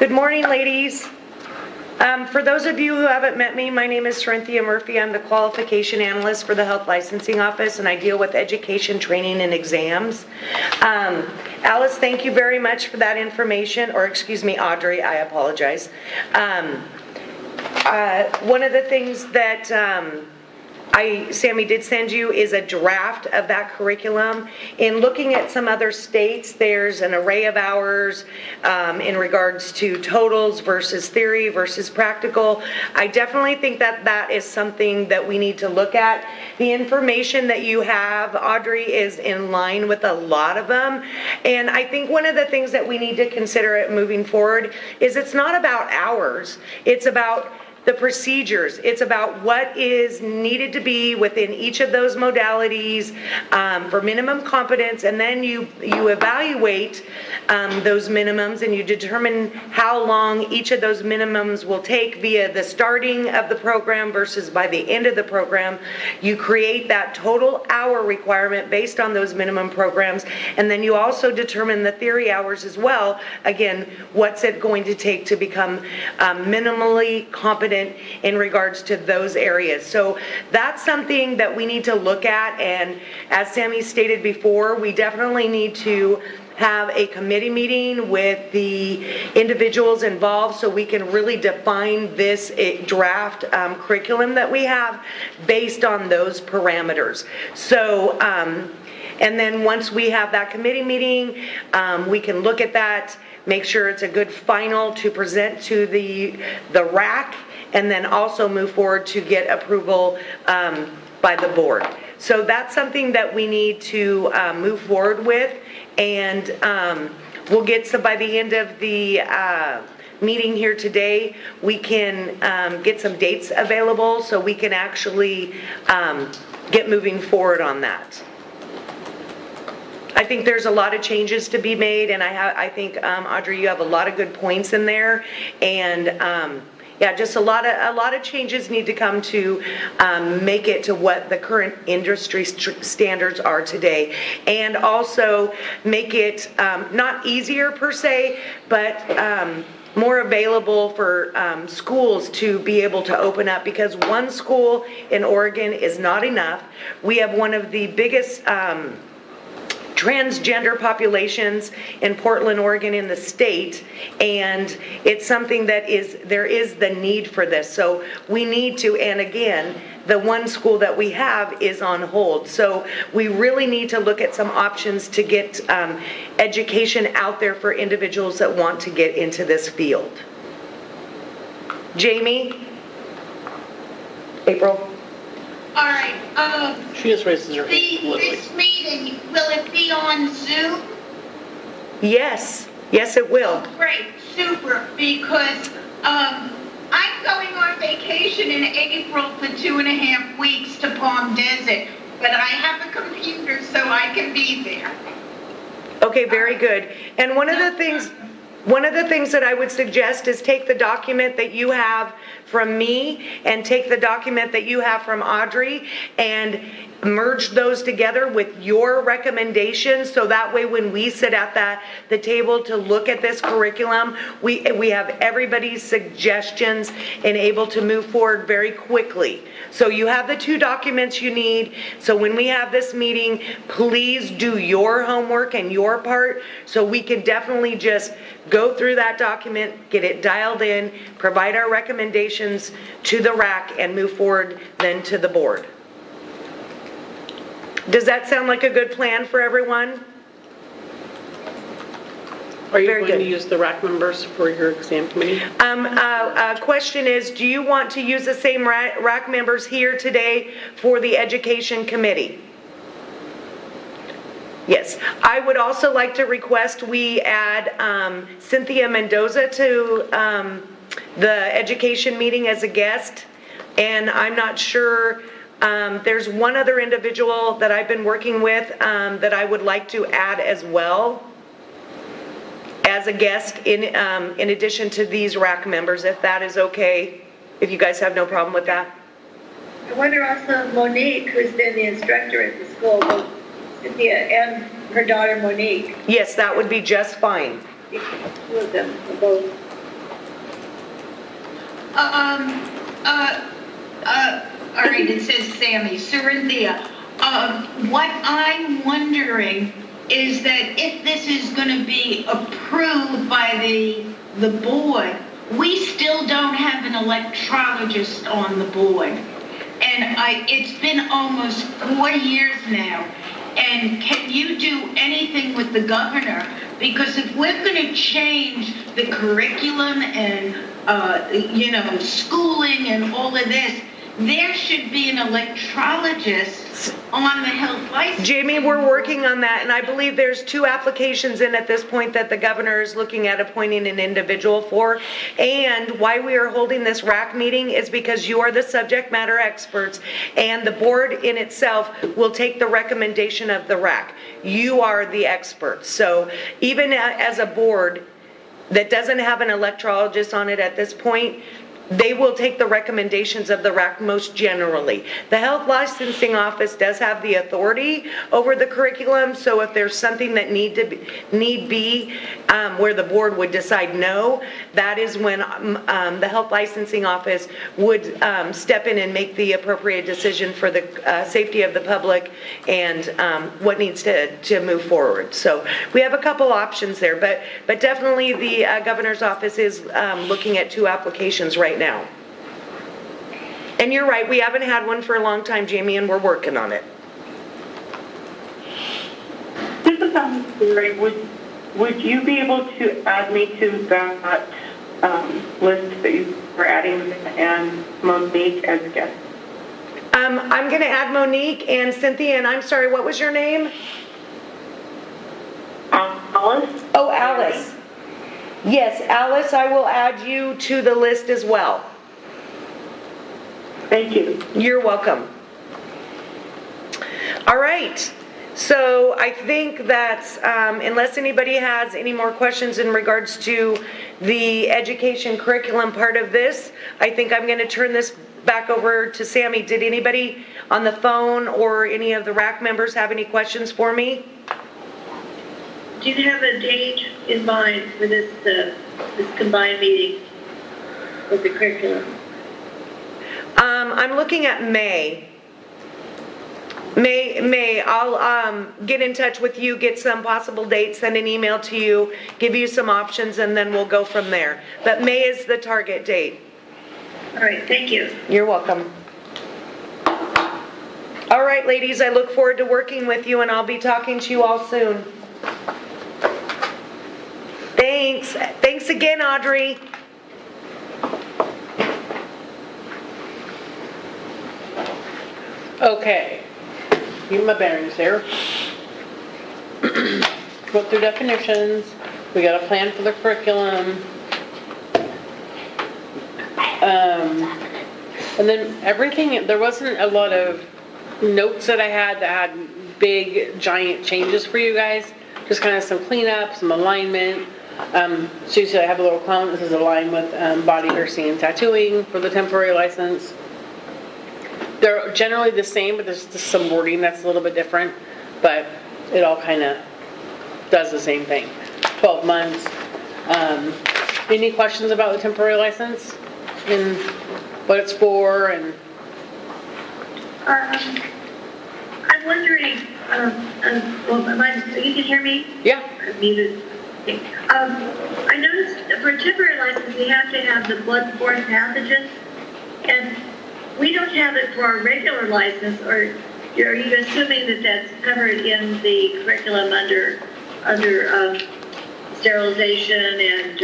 Good morning, ladies. For those of you who haven't met me, my name is Cynthia Murphy. I'm the qualification analyst for the Health Licensing Office, and I deal with education, training, and exams. Alice, thank you very much for that information, or excuse me, Audrey, I apologize. One of the things that Sammy did send you is a draft of that curriculum. In looking at some other states, there's an array of hours in regards to totals versus theory versus practical. I definitely think that that is something that we need to look at. The information that you have, Audrey, is in line with a lot of them. And I think one of the things that we need to consider moving forward is it's not about hours. It's about the procedures. It's about what is needed to be within each of those modalities for minimum competence, and then you evaluate those minimums and you determine how long each of those minimums will take via the starting of the program versus by the end of the program. You create that total hour requirement based on those minimum programs, and then you also determine the theory hours as well. Again, what's it going to take to become minimally competent in regards to those areas. So that's something that we need to look at, and as Sammy stated before, we definitely need to have a committee meeting with the individuals involved so we can really define this draft curriculum that we have based on those parameters. So and then once we have that committee meeting, we can look at that, make sure it's a good final to present to the RAC, and then also move forward to get approval by the board. So that's something that we need to move forward with, and we'll get some by the end of the meeting here today. We can get some dates available so we can actually get moving forward on that. I think there's a lot of changes to be made, and I think Audrey, you have a lot of good points in there, and yeah, just a lot of changes need to come to make it to what the current industry standards are today, and also make it not easier per se, but more available for schools to be able to open up, because one school in Oregon is not enough. We have one of the biggest transgender populations in Portland, Oregon, in the state, and it's something that there is the need for this. So we need to, and again, the one school that we have is on hold. So we really need to look at some options to get education out there for individuals that want to get into this field. Jamie? April? All right. She just raises her hand. This meeting, will it be on Zoom? Yes. Yes, it will. Oh, great. Super. Because I'm going on vacation in April for 2.5 weeks to Palm Desert, but I have a computer so I can be there. Okay, very good. And one of the things that I would suggest is take the document that you have from me and take the document that you have from Audrey and merge those together with your recommendations, so that way when we sit at the table to look at this curriculum, we have everybody's suggestions and able to move forward very quickly. So you have the two documents you need. So when we have this meeting, please do your homework and your part, so we can definitely just go through that document, get it dialed in, provide our recommendations to the RAC, and move forward then to the board. Does that sound like a good plan for everyone? Are you going to use the RAC members for your exam committee? Question is, do you want to use the same RAC members here today for the education committee? Yes. I would also like to request we add Cynthia Mendoza to the education meeting as a guest, and I'm not sure. There's one other individual that I've been working with that I would like to add as well as a guest in addition to these RAC members, if that is okay, if you guys have no problem with that. I wonder also Monique, who's been the instructor at the school, both Cynthia and her daughter Monique. Yes, that would be just fine. Two of them, both. All right, it says Sammy, Cerinthia. What I'm wondering is that if this is going to be approved by the board, we still don't have an electrologist on the board. And it's been almost 4 years now. And can you do anything with the governor? Because if we're going to change the curriculum and, schooling and all of this, there should be an electrologist on the health license. Jamie, we're working on that, and I believe there's 2 applications in at this point that the governor is looking at appointing an individual for. And why we are holding this RAC meeting is because you are the subject matter experts, and the board in itself will take the recommendation of the RAC. You are the experts. So even as a board that doesn't have an electrologist on it at this point, they will take the recommendations of the RAC most generally. The health licensing office does have the authority over the curriculum, so if there's something that need be where the board would decide no, that is when the health licensing office would step in and make the appropriate decision for the safety of the public and what needs to move forward. So we have a couple options there, but definitely the governor's office is looking at 2 applications right now. And you're right, we haven't had one for a long time, Jamie, and we're working on it. Just a comment, would you be able to add me to that list that you were adding and Monique as a guest? I'm going to add Monique and Cynthia, and I'm sorry, what was your name? Alice? Oh, Alice. Yes, Alice, I will add you to the list as well. Thank you. You're welcome. All right. So I think that unless anybody has any more questions in regards to the education curriculum part of this, I think I'm going to turn this back over to Sammy. Did anybody on the phone or any of the RAC members have any questions for me? Do you have a date in mind for this combined meeting with the curriculum? I'm looking at May. May, I'll get in touch with you, get some possible dates, send an email to you, give you some options, and then we'll go from there. But May is the target date. All right, thank you. You're welcome. All right, ladies, I look forward to working with you, and I'll be talking to you all soon. Thanks. Thanks again, Audrey. Okay, keep my bearings here. Go through definitions. We got a plan for the curriculum. And then everything, there wasn't a lot of notes that I had that had big, giant changes for you guys. Just kind of some cleanup, some alignment. So you see I have a little comment that says align with body piercing and tattooing for the temporary license. They're generally the same, but there's just some wording that's a little bit different. But it all kind of does the same thing. 12 months. Any questions about the temporary license and what it's for? And I'm wondering, you can hear me? yeah. I'm muted. Okay. I noticed for a temporary license, we have to have the blood-borne pathogens, and we don't have it for our regular license, or are you assuming that that's covered in the curriculum under sterilization and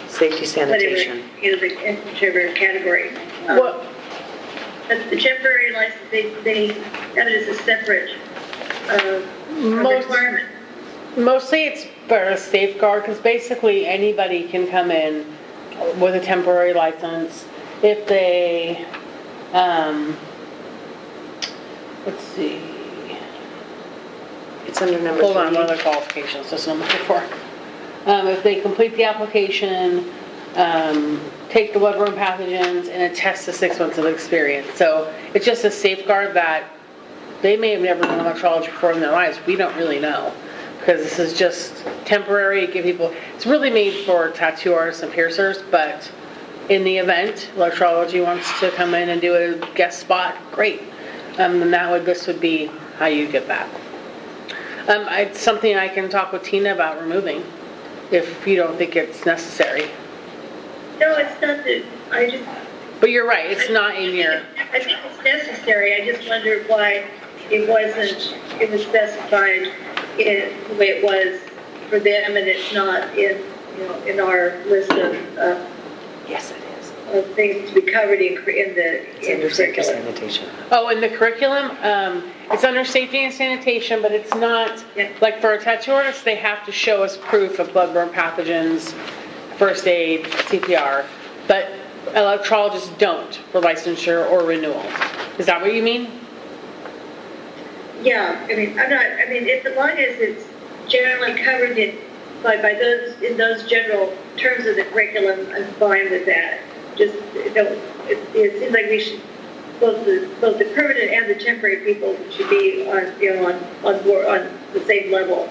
Safety sanitation. whichever category? What? But the temporary license, they have it as a separate requirement. Mostly it's for a safeguard, because basically anybody can come in with a temporary license if they, let's see. It's under number 3. Hold on, what are the qualifications? That's what I'm looking for. If they complete the application, take the bloodborne pathogens, and attest to 6 months of experience. So it's just a safeguard that they may have never done electrology before in their lives. We don't really know, because this is just temporary. Give people. It's really made for tattoo artists and piercers, but in the event Electrology wants to come in and do a guest spot, great. And this would be how you get that. It's something I can talk with Tina about removing, if you don't think it's necessary. No, it's not that, But you're right, it's not in your, I think it's necessary, I just wonder why it was specified in the way it was for them, and it's not in our list of, Yes, it is. of things to be covered in It's the under safety curriculum. sanitation. oh, in the curriculum, it's under safety and sanitation, but it's not, Yeah. like for a tattoo artist, they have to show us proof of bloodborne pathogens, first aid, CPR, but electrologists don't for licensure or renewal. Is that what you mean? Yeah, as long as it's generally covered in those general terms of the curriculum, I'm fine with that. Just, it seems like we should, both the permanent and the temporary people should be on board, on the same level.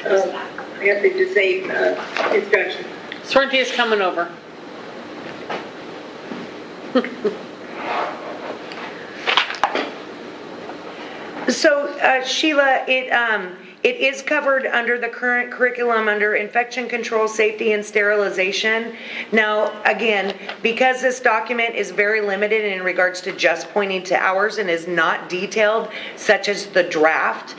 Have the same instruction. Sorrentia's coming over. So Sheila, it is covered under the current curriculum under infection control, safety, and sterilization. Now, again, because this document is very limited in regards to just pointing to hours and is not detailed, such as the draft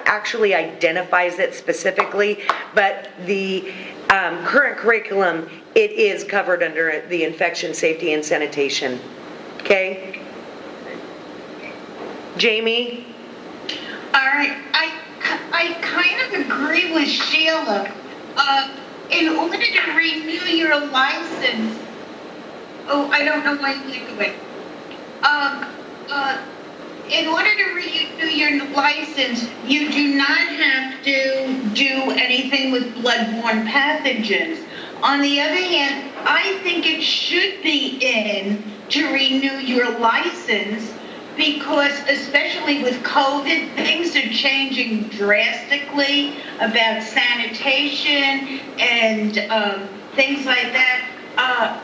actually identifies it specifically, but the current curriculum, it is covered under the infection, safety, and sanitation. Okay? Jamie? All right, I kind of agree with Sheila. In order to renew your license, I don't know why you do it. In order to renew your license, you do not have to do anything with bloodborne pathogens. On the other hand, I think it should be in to renew your license, because especially with COVID, things are changing drastically about sanitation and things like that.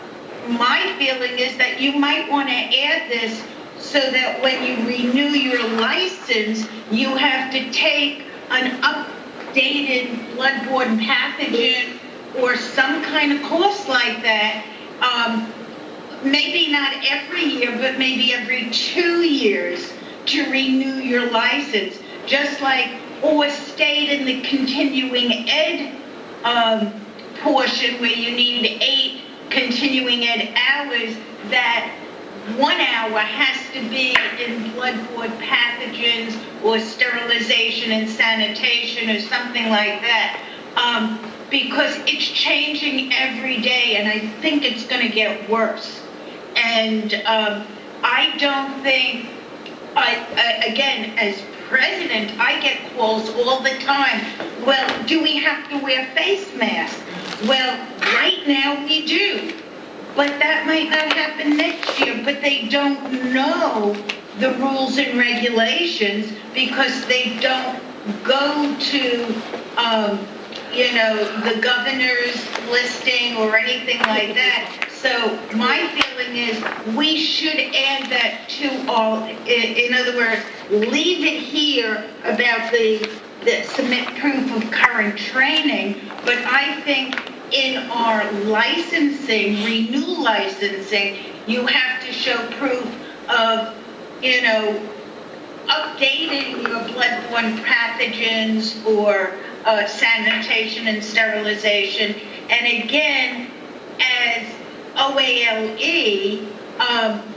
My feeling is that you might want to add this so that when you renew your license, you have to take an updated bloodborne pathogen or some kind of course like that. Maybe not every year, but maybe every 2 years to renew your license. Just like, or stayed in the continuing ed portion where you need 8 continuing ed hours, that 1 hour has to be in bloodborne pathogens or sterilization and sanitation or something like that. Because it's changing every day, and I think it's going to get worse. And I don't think, again, as president, I get calls all the time. Well, do we have to wear face masks? Well, right now we do. But that might not happen next year. But they don't know the rules and regulations because they don't go to, the governor's listing or anything like that. So my feeling is we should add that to all, in other words, leave it here about the submit proof of current training, but I think in our licensing, renew licensing, you have to show proof of, updating your bloodborne pathogens or sanitation and sterilization. And again, as OALE,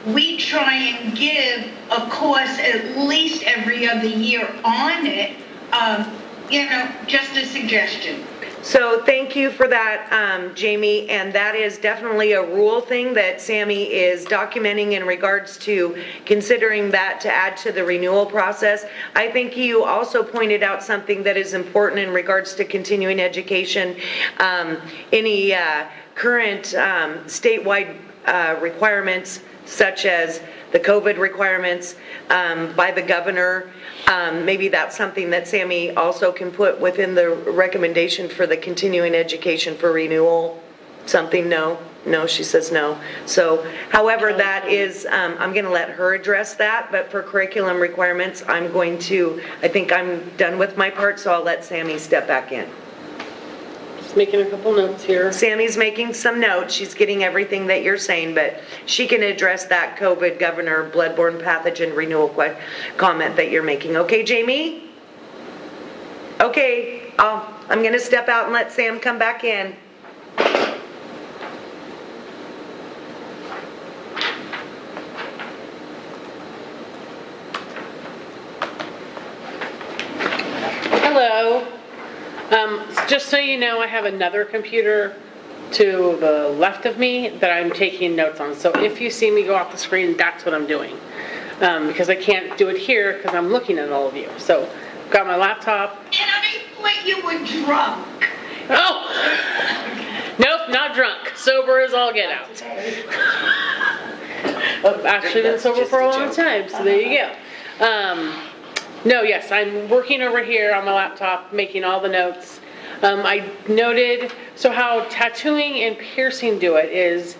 we try and give a course at least every other year on it, just a suggestion. So thank you for that, Jamie, and that is definitely a rule thing that Sammy is documenting in regards to considering that to add to the renewal process. I think you also pointed out something that is important in regards to continuing education. Any current statewide requirements, such as the COVID requirements by the governor. Maybe that's something that Sammy also can put within the recommendation for the continuing education for renewal. Something, no? No, she says no. So, however, that is, I'm going to let her address that, but for curriculum requirements, I think I'm done with my part, so I'll let Sammy step back in. Just making a couple notes here. Sammy's making some notes. She's getting everything that you're saying, but she can address that COVID governor bloodborne pathogen renewal comment that you're making. Okay, Jamie? Okay, I'm going to step out and let Sam come back in. Hello. Just so you know, I have another computer to the left of me that I'm taking notes on. So if you see me go off the screen, that's what I'm doing. Because I can't do it here because I'm looking at all of you. So I've got my laptop. And I thought you were drunk. Oh! Nope, not drunk. Sober as all get out. I've actually been sober for a long time, so there you go. No, yes, I'm working over here on my laptop, making all the notes. I noted, so how tattooing and piercing do it is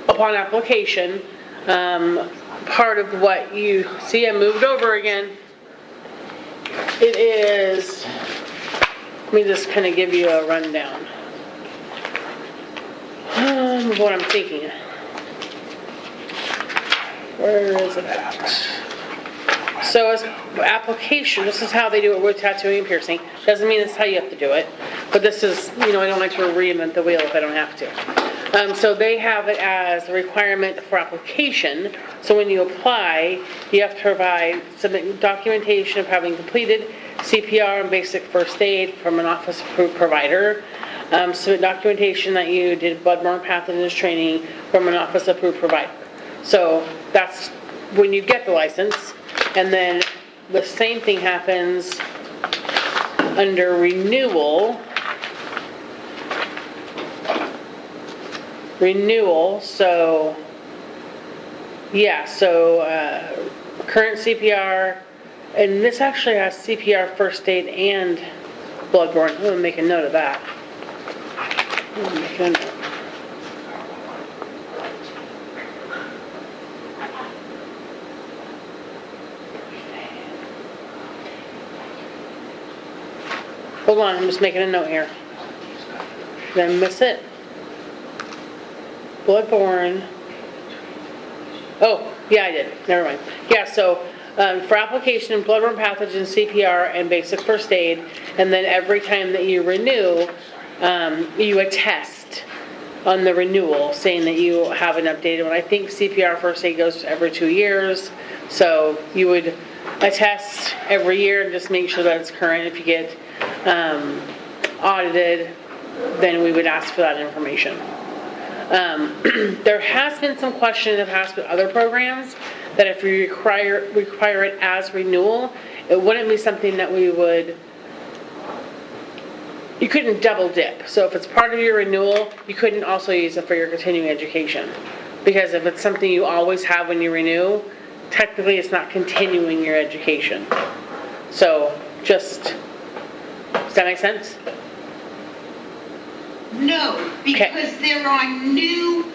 upon application, part of what you see, I moved over again. It is, let me just kind of give you a rundown of what I'm thinking. Where is it at? So as application, this is how they do it with tattooing and piercing. Doesn't mean this is how you have to do it. But this is, I don't like to reinvent the wheel if I don't have to. So they have it as a requirement for application. So when you apply, you have to submit documentation of having completed CPR and basic first aid from an office-approved provider. Submit documentation that you did bloodborne pathogens training from an office-approved provider. So that's when you get the license. And then the same thing happens under renewal. So yeah, current CPR, and this actually has CPR first aid and bloodborne. I'm going to make a note of that. Hold on, I'm just making a note here. Did I miss it? Bloodborne. Oh, yeah, I did. Never mind. Yeah, so for application, bloodborne pathogen, CPR, and basic first aid, and then every time that you renew, you attest on the renewal saying that you have an updated one. I think CPR first aid goes every 2 years, so you would attest every year and just make sure that it's current. If you get audited, then we would ask for that information. There has been some question in the past with other programs that if we require it as renewal, it wouldn't be something that you couldn't double dip. So if it's part of your renewal, you couldn't also use it for your continuing education. Because if it's something you always have when you renew, technically it's not continuing your education. So does that make sense? No, because they're on new,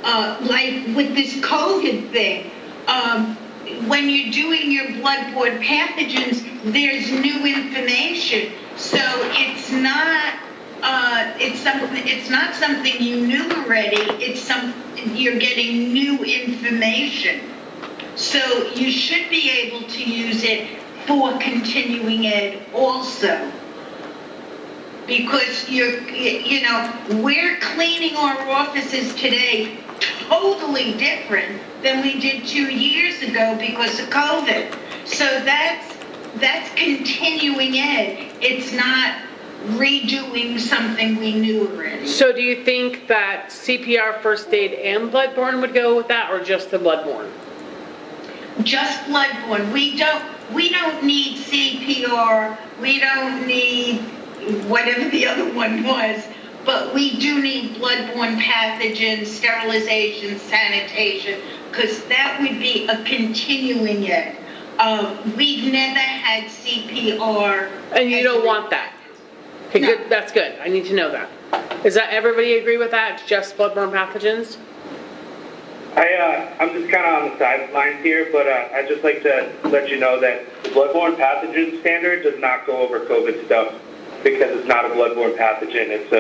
like with this COVID thing, when you're doing your bloodborne pathogens, there's new information. So it's not something you knew already. You're getting new information. So you should be able to use it for continuing ed also. Because we're cleaning our offices today totally different than we did 2 years ago because of COVID. So that's continuing ed. It's not redoing something we knew already. So do you think that CPR first aid and bloodborne would go with that, or just the bloodborne? Just bloodborne. We don't need CPR. We don't need whatever the other one was, but we do need bloodborne pathogens, sterilization, sanitation, because that would be a continuing ed. We've never had CPR. And you don't want that? Okay, no. Good. That's good. I need to know that. Does that, everybody agree with that? It's just bloodborne pathogens? I'm just kind of on the sidelines here, but I'd just like to let you know that the bloodborne pathogen standard does not go over COVID stuff because it's not a bloodborne pathogen. It's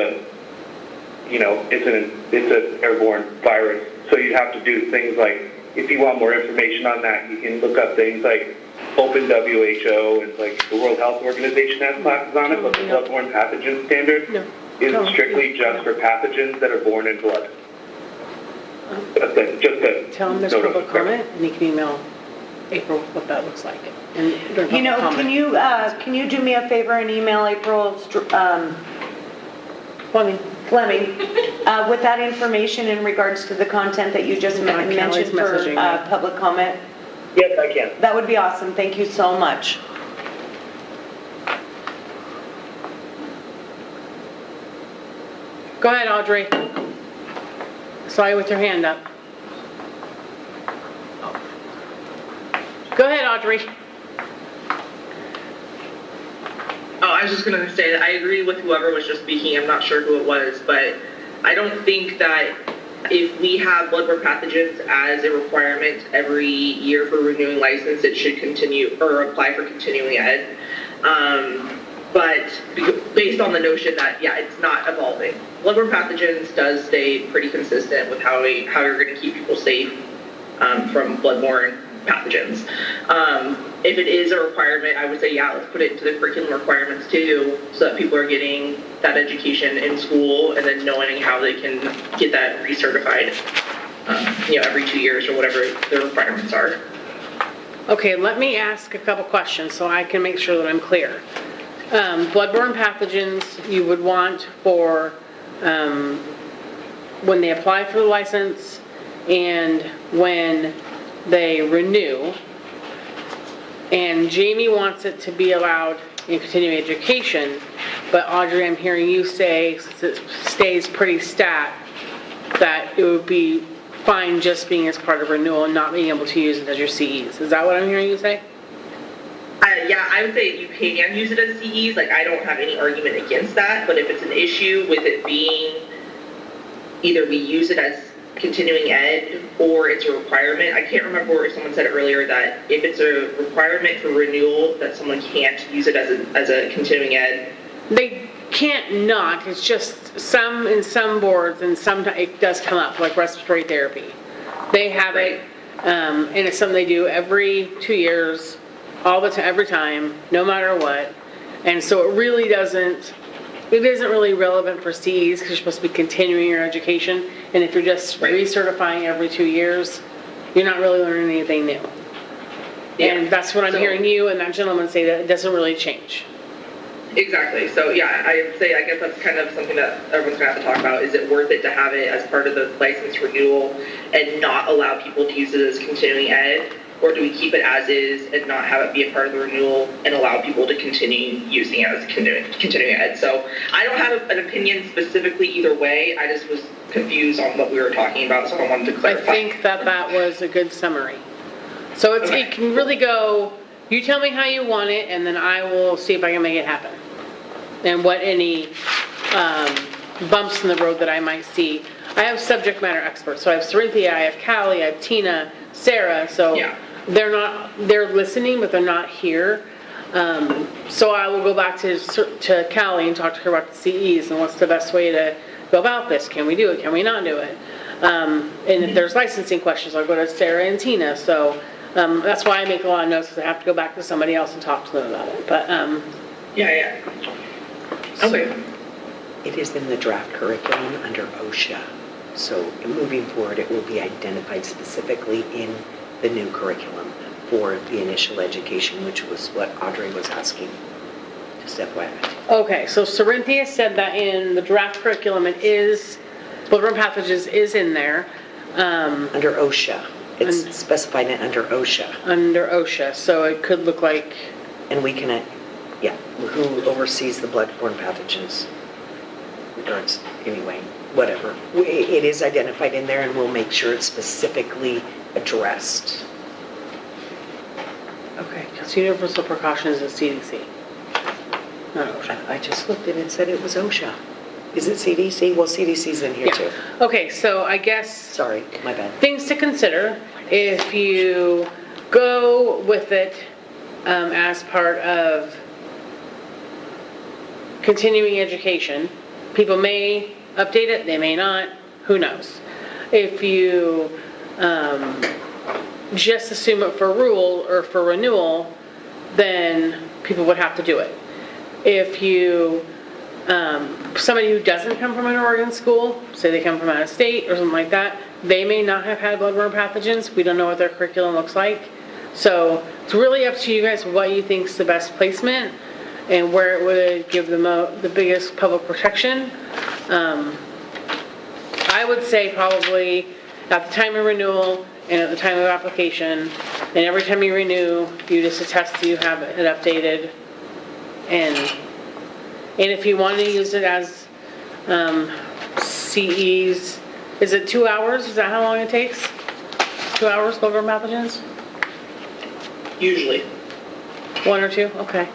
an airborne virus. So you have to do things like, if you want more information on that, you can look up things like Open WHO and like the World Health Organization has classes on it, but the bloodborne pathogen standard is strictly just for pathogens that are born in blood. Tell them there's public comment, and you can email April what that looks like. And during You know, public can you do me a favor and email April Fleming. Fleming with that information in regards to the content that you just mentioned for messaging me. public comment? Yes, I can. That would be awesome. Thank you so much. Go ahead, Audrey. Saw you with your hand up. Go ahead, Audrey. Oh, I was just going to say that I agree with whoever was just speaking. I'm not sure who it was, but I don't think that if we have bloodborne pathogens as a requirement every year for renewing license, it should continue or apply for continuing ed. But based on the notion that, yeah, it's not evolving. Bloodborne pathogens does stay pretty consistent with how you're going to keep people safe from bloodborne pathogens. If it is a requirement, I would say, yeah, let's put it into the curriculum requirements too, so that people are getting that education in school and then knowing how they can get that recertified, every 2 years or whatever the requirements are. Okay, let me ask a couple questions so I can make sure that I'm clear. Bloodborne pathogens you would want for when they apply for the license and when they renew. And Jamie wants it to be allowed in continuing education, but Audrey, I'm hearing you say, since it stays pretty stat, that it would be fine just being as part of renewal and not being able to use it as your CEs. Is that what I'm hearing you say? Yeah, I would say you can use it as CEs. Like, I don't have any argument against that, but if it's an issue with it being either we use it as continuing ed or it's a requirement. I can't remember if someone said it earlier that if it's a requirement for renewal that someone can't use it as a continuing ed. They can't not. It's just in some boards and sometimes it does come up, like respiratory therapy. They have it, and it's something they do every 2 years, all the time, every time, no matter what. And so it really isn't really relevant for CEs because you're supposed to be continuing your education. And if you're just recertifying every 2 years, you're not really learning anything new. Yeah. And that's what I'm hearing you and that gentleman say, that it doesn't really change. Exactly. So yeah, I would say, I guess that's kind of something that everyone's going to have to talk about. Is it worth it to have it as part of the license renewal and not allow people to use it as continuing ed? Or do we keep it as is and not have it be a part of the renewal and allow people to continue using it as continuing ed? So I don't have an opinion specifically either way. I just was confused on what we were talking about, so I wanted to clarify. I think that was a good summary. So it can really go, you tell me how you want it, and then I will see if I can make it happen. And what any bumps in the road that I might see. I have subject matter experts. So I have Cerinthia, I have Callie, I have Tina, Sarah. So yeah. They're listening, but they're not here. So I will go back to Callie and talk to her about the CEs and what's the best way to go about this. Can we do it? Can we not do it? And if there's licensing questions, I'll go to Sarah and Tina. So that's why I make a lot of notes, because I have to go back to somebody else and talk to them about it. But yeah. Okay. It is in the draft curriculum under OSHA. So moving forward, it will be identified specifically in the new curriculum for the initial education, which was what Audrey was asking. Just FYI. Okay, so Cerinthia said that in the draft curriculum, it is, bloodborne pathogens is in there. Under OSHA. It's specified it under OSHA. Under OSHA, so it could look like... And we can, who oversees the bloodborne pathogens? Regards, anyway, whatever. It is identified in there, and we'll make sure it's specifically addressed. Okay, because universal precautions is CDC. Not OSHA. I just looked and it said it was OSHA. Is it CDC? Well, CDC's in here too. Yeah. Okay, so I guess Sorry, my bad. things to consider if you go with it as part of continuing education. People may update it, they may not, who knows. If you just assume it for rule or for renewal, then people would have to do it. If you, somebody who doesn't come from an Oregon school, say they come from out of state or something like that, they may not have had bloodborne pathogens. We don't know what their curriculum looks like. So it's really up to you guys what you think is the best placement and where it would give the biggest public protection. I would say probably at the time of renewal and at the time of application, and every time you renew, you just attest that you have it updated. And if you want to use it as CEs, is it 2 hours? Is that how long it takes? 2 hours, bloodborne pathogens? Usually. 1 or 2? Okay.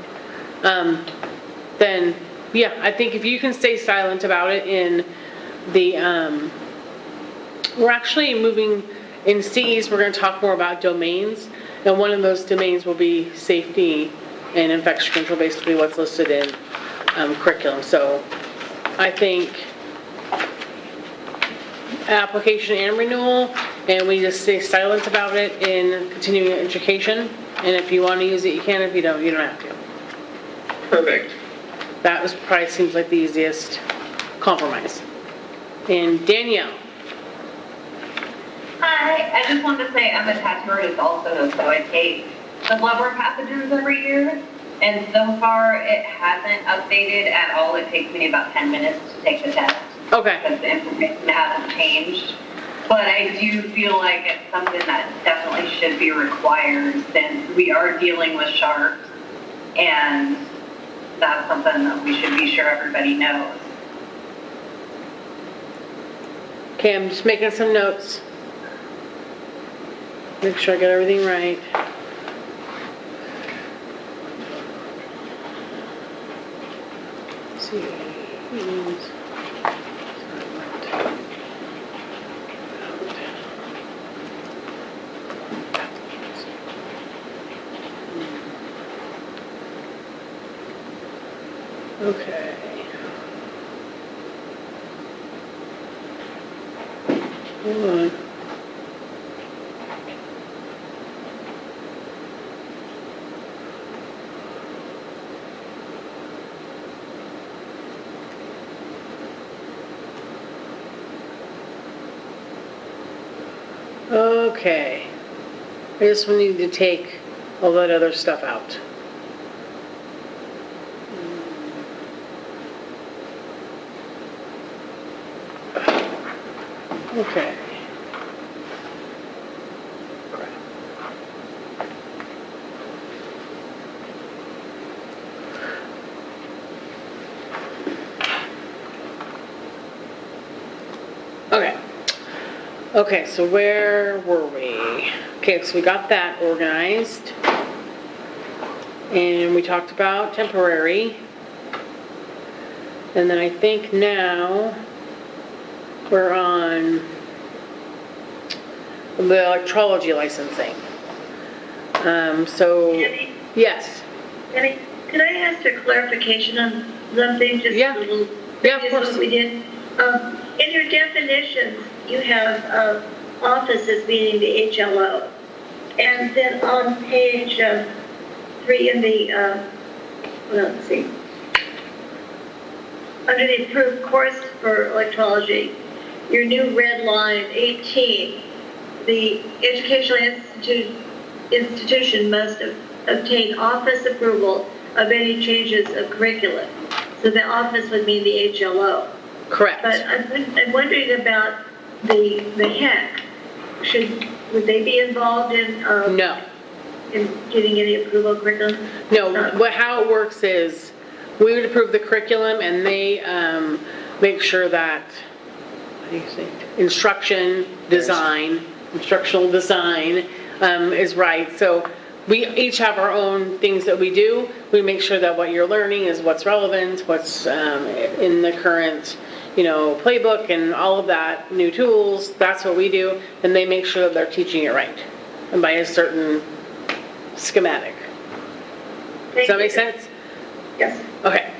Then, yeah, I think if you can stay silent about it in the, we're actually moving, in CEs, we're going to talk more about domains, and one of those domains will be safety and infection control, basically what's listed in curriculum. So I think application and renewal, and we just stay silent about it in continuing education, and if you want to use it, you can. If you don't, you don't have to. Perfect. That was probably seems like the easiest compromise. And Danielle. Hi, I just wanted to say I'm a tattooist also, so I take the bloodborne pathogens every year, and so far it hasn't updated at all. It takes me about 10 minutes to take the test. Okay. Because the information hasn't changed. But I do feel like it's something that definitely should be required since we are dealing with sharks, and that's something that we should be sure everybody knows. Okay, I'm just making some notes. Make sure I get everything right. Let's see. Okay. Hold on. Okay. I just need to take all that other stuff out. Okay. Okay. Okay, so where were we? Okay, so we got that organized. And we talked about temporary. And then I think now we're on the electrology licensing. Debbie? Yes. Debbie, could I ask a clarification on something? Just Yeah. a little Yeah, of previous course. what we did. In your definitions, you have offices meaning the HLO. And then on page 3 in the, let's see, under the approved course for electrology, your new red line 18, the educational institution must obtain office approval of any changes of curriculum. So the office would mean the HLO. Correct. But I'm wondering about the HEC. Would they be involved in No. in getting any approval of curriculum? No, how it works is we would approve the curriculum and they make sure that, what do you say, instructional design is right. So we each have our own things that we do. We make sure that what you're learning is what's relevant, what's in the current playbook and all of that, new tools, that's what we do, and they make sure that they're teaching it right, and by a certain schematic. Does that make sense? Yes. Okay.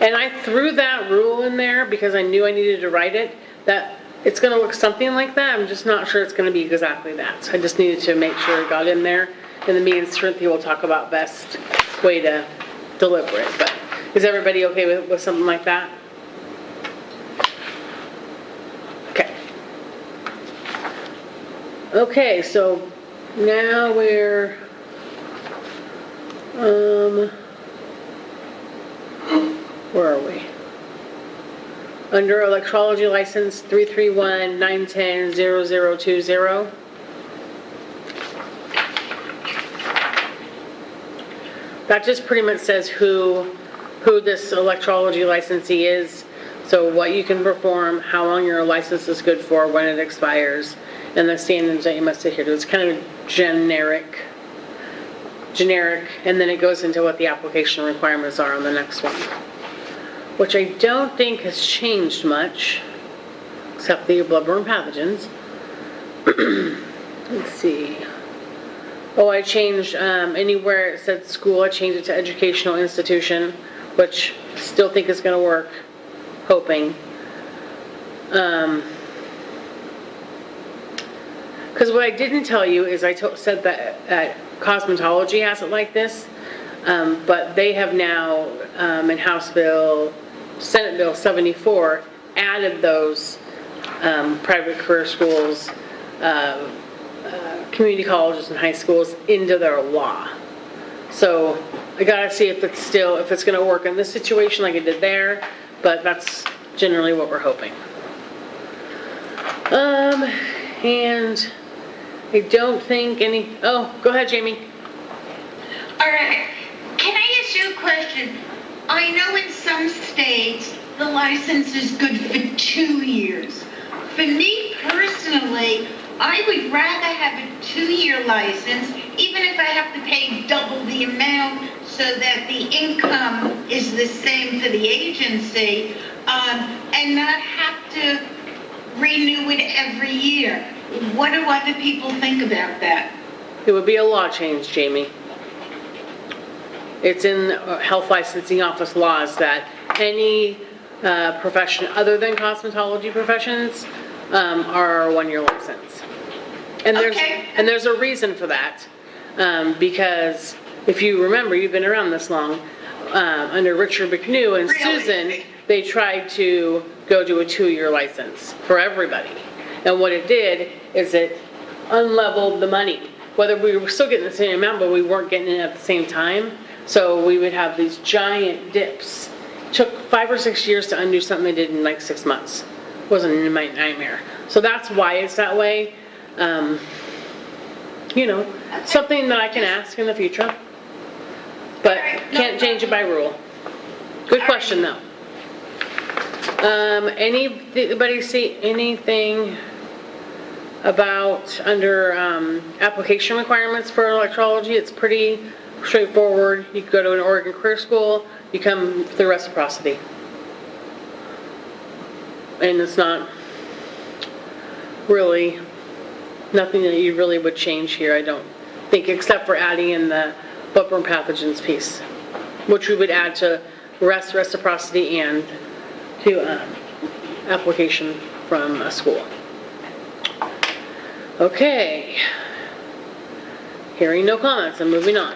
And I threw that rule in there because I knew I needed to write it, that it's gonna look something like that, I'm just not sure it's gonna be exactly that. So I just needed to make sure it got in there, and then me and Cynthia will talk about best way to deliver it, but is everybody okay with something like that? Okay. Okay, so now we're, where are we? Under Electrology License 331-910-0020. That just pretty much says who this electrology licensee is, so what you can perform, how long your license is good for, when it expires, and the standards that you must adhere to. It's kind of generic, and then it goes into what the application requirements are on the next one, which I don't think has changed much, except the bloodborne pathogens. Let's see. Oh, I changed anywhere it said school, I changed it to educational institution, which I still think is going to work, hoping. Because what I didn't tell you is said that cosmetology has it like this, but they have now, in House Bill, Senate Bill 74, added those private career schools, community colleges and high schools into their law. So I gotta see if it's gonna work in this situation like it did there, but that's generally what we're hoping. And I don't think go ahead, Jamie. All right, can I ask you a question? I know in some states, the license is good for 2 years. For me personally, I would rather have a 2-year license, even if I have to pay double the amount so that the income is the same for the agency, and not have to renew it every year. What do other people think about that? It would be a law change, Jamie. It's in health licensing office laws that any profession other than cosmetology professions are a 1-year license. And there's a reason for that, because if you remember, you've been around this long, under Richard McNew and Susan, they tried to go to a 2-year license for everybody. And what it did is it unleveled the money. Whether we were still getting the same amount, but we weren't getting it at the same time. So we would have these giant dips. It took 5 or 6 years to undo something they did in like 6 months. It wasn't a nightmare. So that's why it's that way. Something that I can ask in the future, but can't change it by rule. Good question though. Anybody see anything about under application requirements for electrology? It's pretty straightforward. You go to an Oregon career school, you come through reciprocity. And it's not really nothing that you really would change here, I don't think, except for adding in the bloodborne pathogens piece, which we would add to reciprocity and to application from a school. Okay. Hearing no comments, I'm moving on,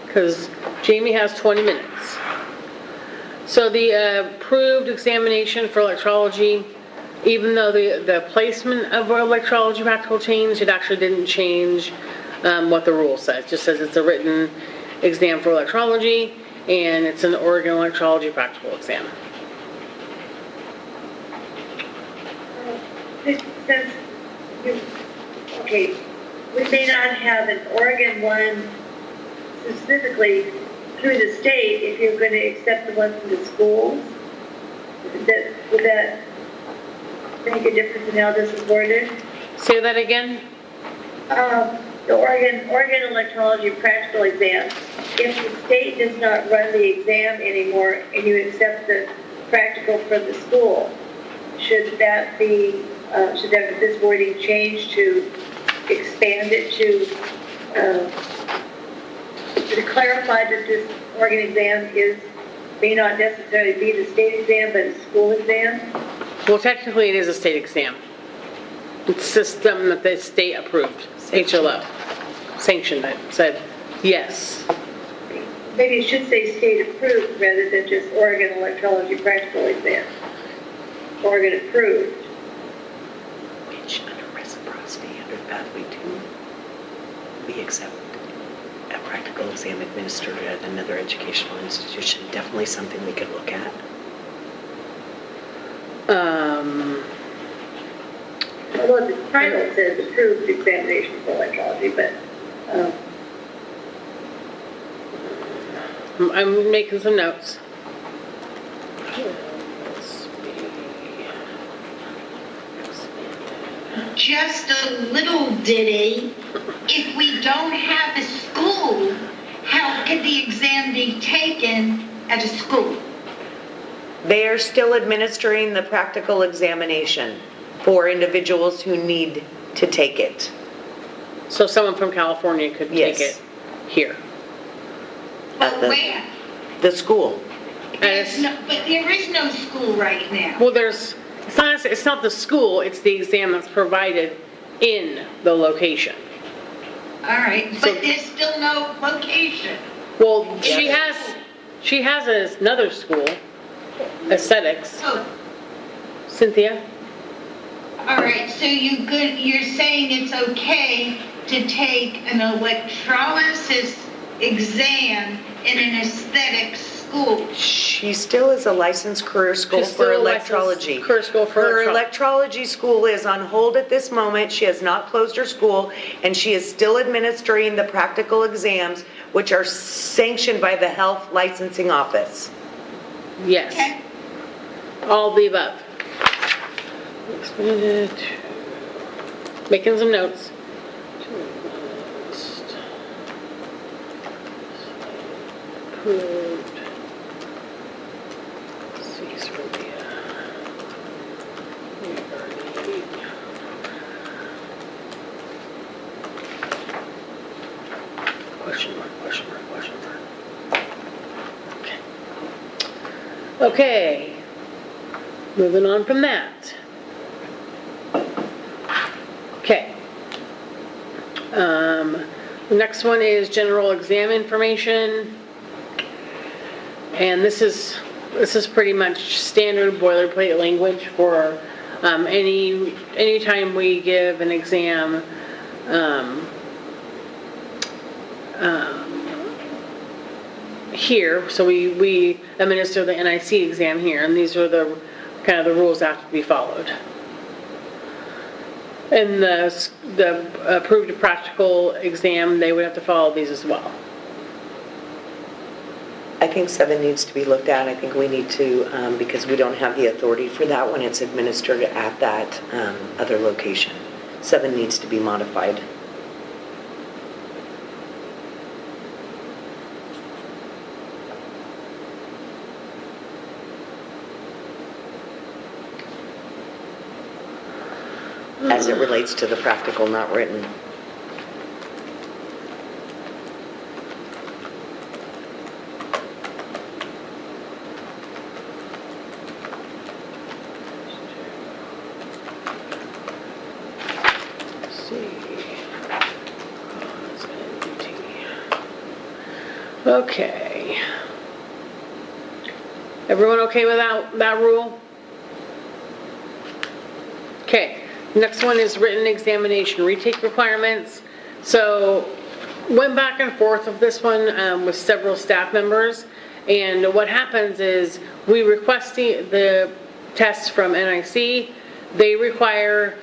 because Jamie has 20 minutes. So the approved examination for electrology, even though the placement of electrology practical changed, it actually didn't change what the rule says. It just says it's a written exam for electrology, and it's an Oregon electrology practical exam. Since we may not have an Oregon one specifically through the state if you're going to accept the one from the schools. Would that make a difference in how this is worded? Say that again? The Oregon electrology practical exam. If the state does not run the exam anymore and you accept the practical for the school. Should this wording change to expand it to clarify that this organ exam may not necessarily be the state exam, but a school exam? Well, technically it is a state exam. It's a system that the state approved, HLO, sanctioned it, said yes. Maybe it should say state approved rather than just Oregon Electrology Practical Exam. Oregon approved. Which under reciprocity, under pathway 2, we accept a practical exam administered at another educational institution. Definitely something we could look at. Although the title says approved examination for electrology, but I'm making some notes. Just a little ditty. If we don't have a school, how could the exam be taken at a school? They are still administering the practical examination for individuals who need to take it. So someone from California could take Yes. it here. But the- where? The school. But there is no school right now. Well, it's not the school, it's the exam that's provided in the location. All right, So- but there's still no location. Well, she has another school, aesthetics. Oh, Cynthia? all right, so you're saying it's okay to take an electrolysis exam in an aesthetics school? She still is a licensed career school She's for still a licensed electrology. career school for Her electrology school is on hold at this moment. She has not closed her school, and she is still administering the practical exams, which are sanctioned by the Health Licensing Office. Yes. Okay. All the above. Making some notes. Approved. Question mark, question mark, question mark. Okay. Moving on from that. Okay. The next one is general exam information. And this is pretty much standard boilerplate language for any time we give an exam. Here, so we administer the NIC exam here, and these are the kind of the rules that have to be followed. And the approved practical exam, they would have to follow these as well. I think 7 needs to be looked at. I think we need to, because we don't have the authority for that when it's administered at that other location. 7 needs to be modified. As it relates to the practical, not written. Okay. Everyone okay with that rule? Okay. Next one is written examination retake requirements. So went back and forth with this one with several staff members. And what happens is we request the tests from NIC. They require,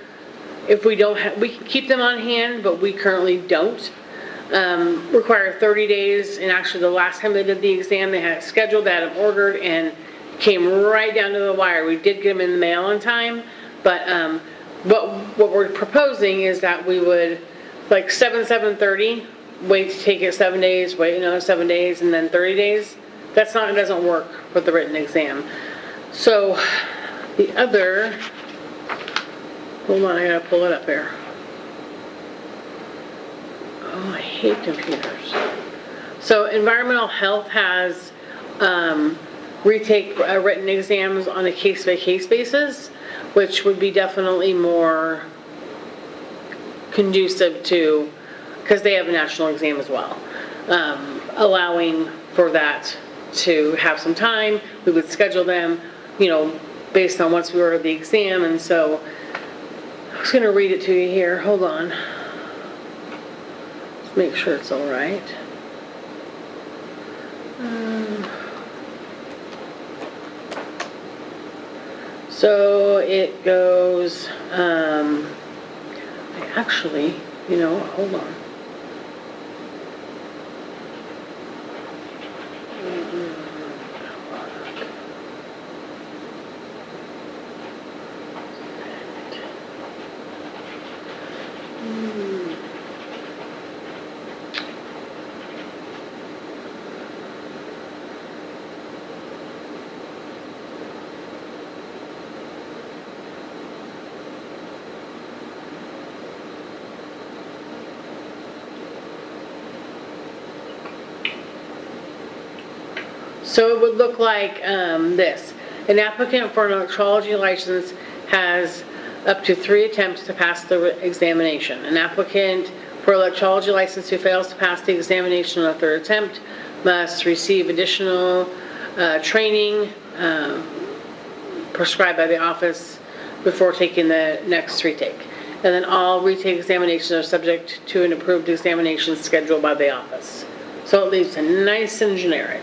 if we don't have, we can keep them on hand, but we currently don't. Require 30 days, and actually the last time they did the exam, they had it scheduled, they had them ordered, and came right down to the wire. We did get them in the mail on time, but what we're proposing is that we would, like 7/30, wait to take it 7 days, wait another 7 days, and then 30 days. It doesn't work with the written exam. So, the other, hold on, I gotta pull it up here. Oh, I hate computers. So environmental health has retake written exams on a case-by-case basis, which would be definitely more conducive to, because they have a national exam as well, allowing for that to have some time. We would schedule them, based on once we order the exam. And so I was going to read it to you here. Hold on. Let's make sure it's all right. So it goes, actually, hold on. So it would look like this. An applicant for an electrology license has up to 3 attempts to pass the examination. An applicant for electrology license who fails to pass the examination on a 3rd attempt must receive additional training prescribed by the office before taking the next retake. And then all retake examinations are subject to an approved examination scheduled by the office. So it leaves it nice and generic,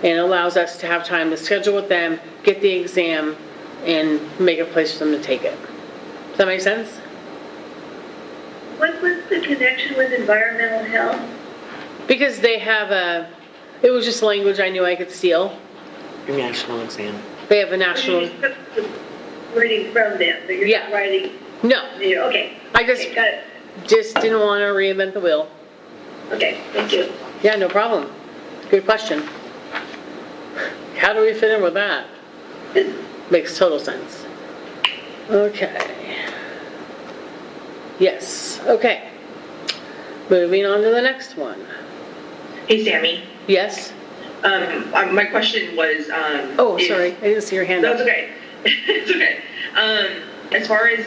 and allows us to have time to schedule with them, get the exam, and make a place for them to take it. Does that make sense? What was the connection with environmental health? Because they have it was just language I knew I could steal. Your national exam. They have a national, You took the wording from them, but you're Yeah. not writing. no, Okay. I just, Okay, got it. just didn't want to reinvent the wheel. Okay, thank you. Yeah, no problem. Good question. How do we fit in with that? Makes total sense. Okay. Yes, okay. Moving on to the next one. Hey, Sammy. Yes? My question was, Oh, sorry, I didn't see your hand No, up. it's okay. It's okay. As far as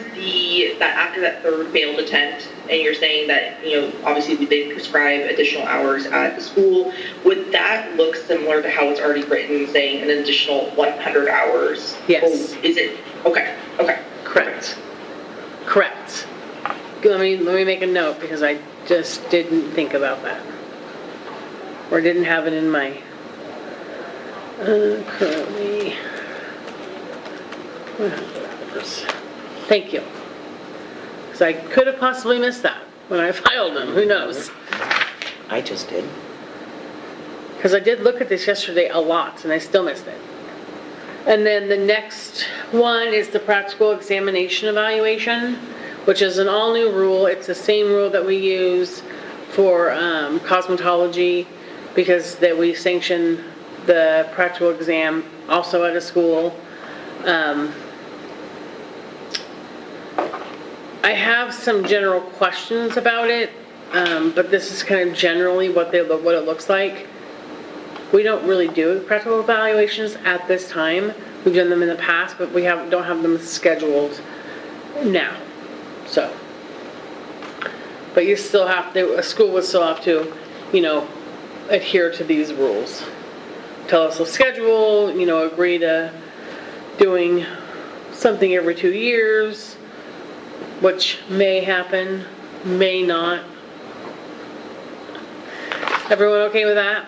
that after that 3rd failed attempt, and you're saying that, obviously they prescribe additional hours at the school, would that look similar to how it's already written, saying an additional 100 hours? Yes. Or is it? Okay. Correct. Let me make a note, because I just didn't think about that. Or didn't have it in my, currently. 100 hours. Thank you. Because I could have possibly missed that when I filed them, who knows? I just did. Because I did look at this yesterday a lot, and I still missed it. And then the next one is the practical examination evaluation, which is an all-new rule. It's the same rule that we use for cosmetology, because that we sanction the practical exam also at a school. I have some general questions about it, but this is kind of generally what it looks like. We don't really do practical evaluations at this time. We've done them in the past, but we don't have them scheduled now. So, but you still have to, a school would still have to, adhere to these rules. Tell us a schedule, agree to doing something every 2 years, which may happen, may not. Everyone okay with that?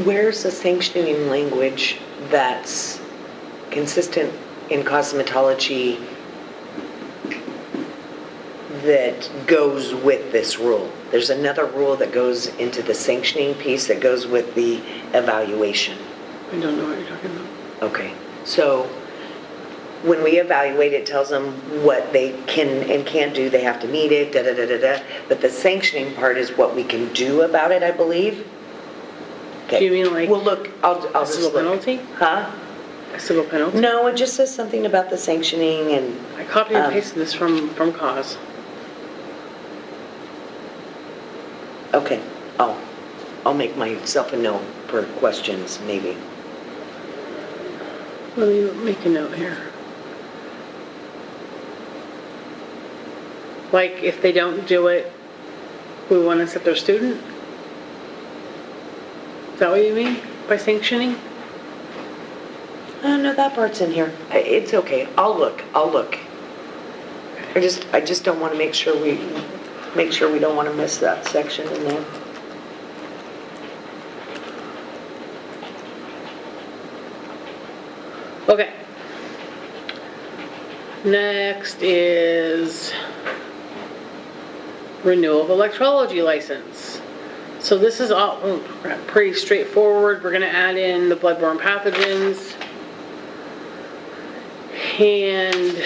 Where's the sanctioning language that's consistent in cosmetology that goes with this rule? There's another rule that goes into the sanctioning piece that goes with the evaluation. I don't know what you're talking about. Okay, so when we evaluate, it tells them what they can and can't do. They have to meet it, da-da-da-da-da. But the sanctioning part is what we can do about it, I believe. Okay. Do you mean like Well, look, I'll a just civil look. penalty? Huh? A civil penalty? No, it just says something about the sanctioning and, I copied and pasted this from cause. okay, I'll make myself a note for questions, maybe. Let me make a note here. Like, if they don't do it, we want to accept their student? Is that what you mean by sanctioning? Oh, no, that part's in here. It's okay. I'll look. I just don't want to make sure we don't want to miss that section in there. Okay. Next is renewal of electrology license. So this is all pretty straightforward. We're going to add in the bloodborne pathogens. And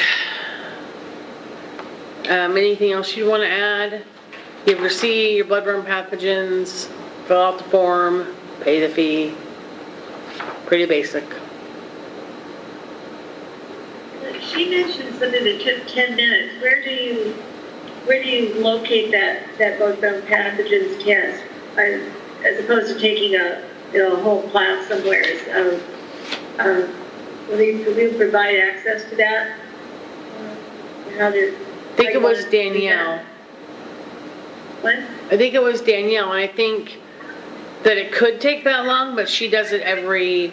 anything else you want to add? Give your C, your bloodborne pathogens, fill out the form, pay the fee. Pretty basic. She mentioned something that took 10 minutes. Where do you locate that bloodborne pathogens test, as opposed to taking a whole class somewhere? Will you provide access to that? I think it was Danielle. What? I think it was Danielle, and I think that it could take that long, but she does it every,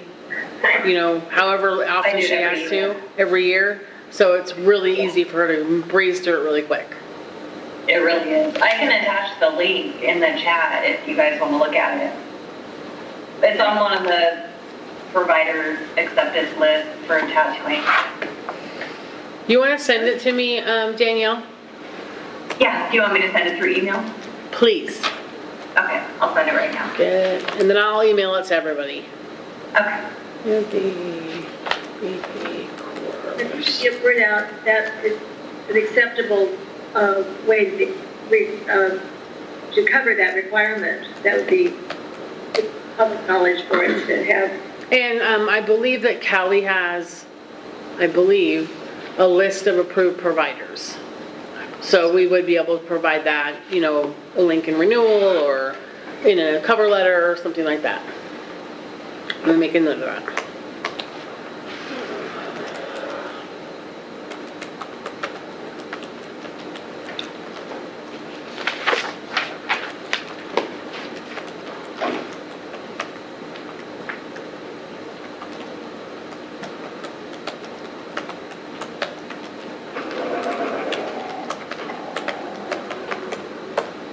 however often she has to, every year. So it's really easy for her to breeze through it really quick. It really is. I can attach the link in the chat if you guys want to look at it. It's on one of the provider acceptance lists for tattooing. You want to send it to me, Danielle? Yeah, do you want me to send it through email? Please. Okay, I'll send it right now. Good. And then I'll email it to everybody. Okay. If you should get word out, that is an acceptable way to cover that requirement. That would be public knowledge for us to have. And I believe that Callie has, a list of approved providers. So we would be able to provide that, a link in renewal or in a cover letter or something like that. Let me make a note of that.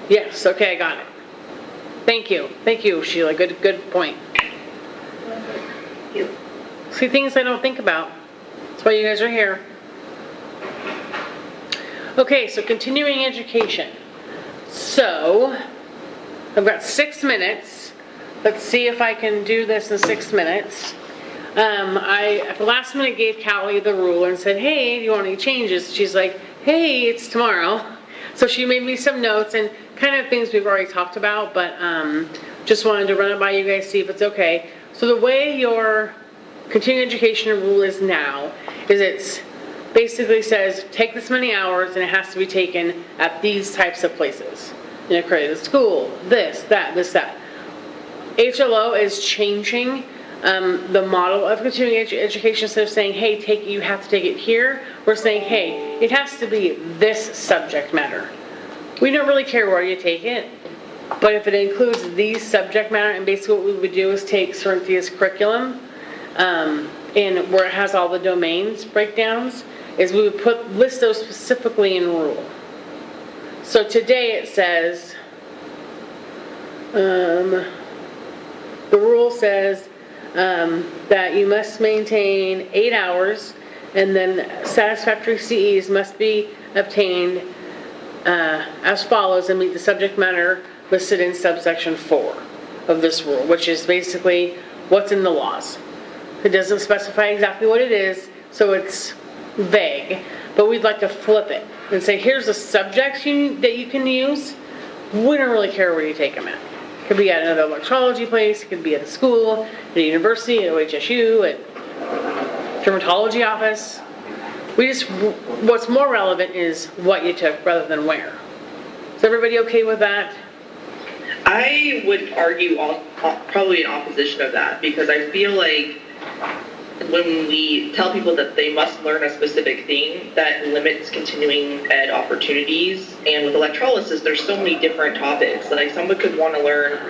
Yes, okay, I got it. Thank you, Sheila. Good point. Thank you. See, things I don't think about. That's why you guys are here. Okay, so continuing education. So, I've got 6 minutes. Let's see if I can do this in 6 minutes. I, at the last minute, gave Callie the ruler and said, hey, do you want any changes? She's like, hey, it's tomorrow. So she made me some notes and kind of things we've already talked about, but just wanted to run it by you guys, see if it's okay. So the way your continuing education rule is now is it's basically says take this many hours and it has to be taken at these types of places. Accredited school, this, that. HLO is changing the model of continuing education. Instead of saying, hey, you have to take it here, we're saying, hey, it has to be this subject matter. We don't really care where you take it, but if it includes these subject matter, and basically what we would do is take Cerinthia's curriculum, and where it has all the domains breakdowns, is we would list those specifically in rule. So today it says, the rule says that you must maintain 8 hours, and then satisfactory CEs must be obtained as follows and meet the subject matter listed in subsection 4 of this rule, which is basically what's in the laws. It doesn't specify exactly what it is, so it's vague, but we'd like to flip it and say, here's the subjects that you can use. We don't really care where you take them at. Could be at another electrology place, it could be at a school, at a university, at OHSU, at dermatology office. What's more relevant is what you took rather than where. Is everybody okay with that? I would argue probably in opposition of that, because I feel like when we tell people that they must learn a specific thing, that limits continuing ed opportunities. And with electrolysis, there's so many different topics. Like someone could want to learn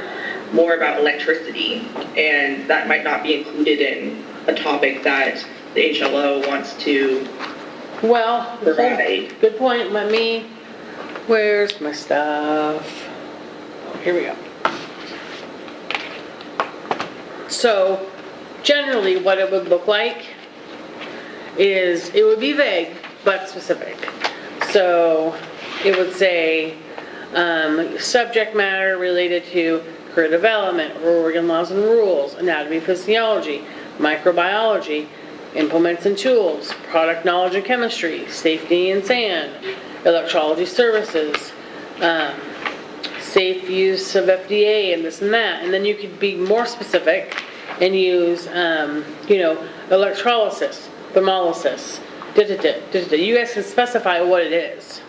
more about electricity, and that might not be included in a topic that the HLO wants to provide. Good point. Where's my stuff? Oh, here we go. So, generally what it would look like is it would be vague but specific. So it would say subject matter related to career development, Oregon laws and rules, anatomy, physiology, microbiology, implements and tools, product knowledge and chemistry, safety and sand, electrology services, safe use of FDA and this and that. And then you could be more specific and use, electrolysis, thermolysis, You guys can specify what it is.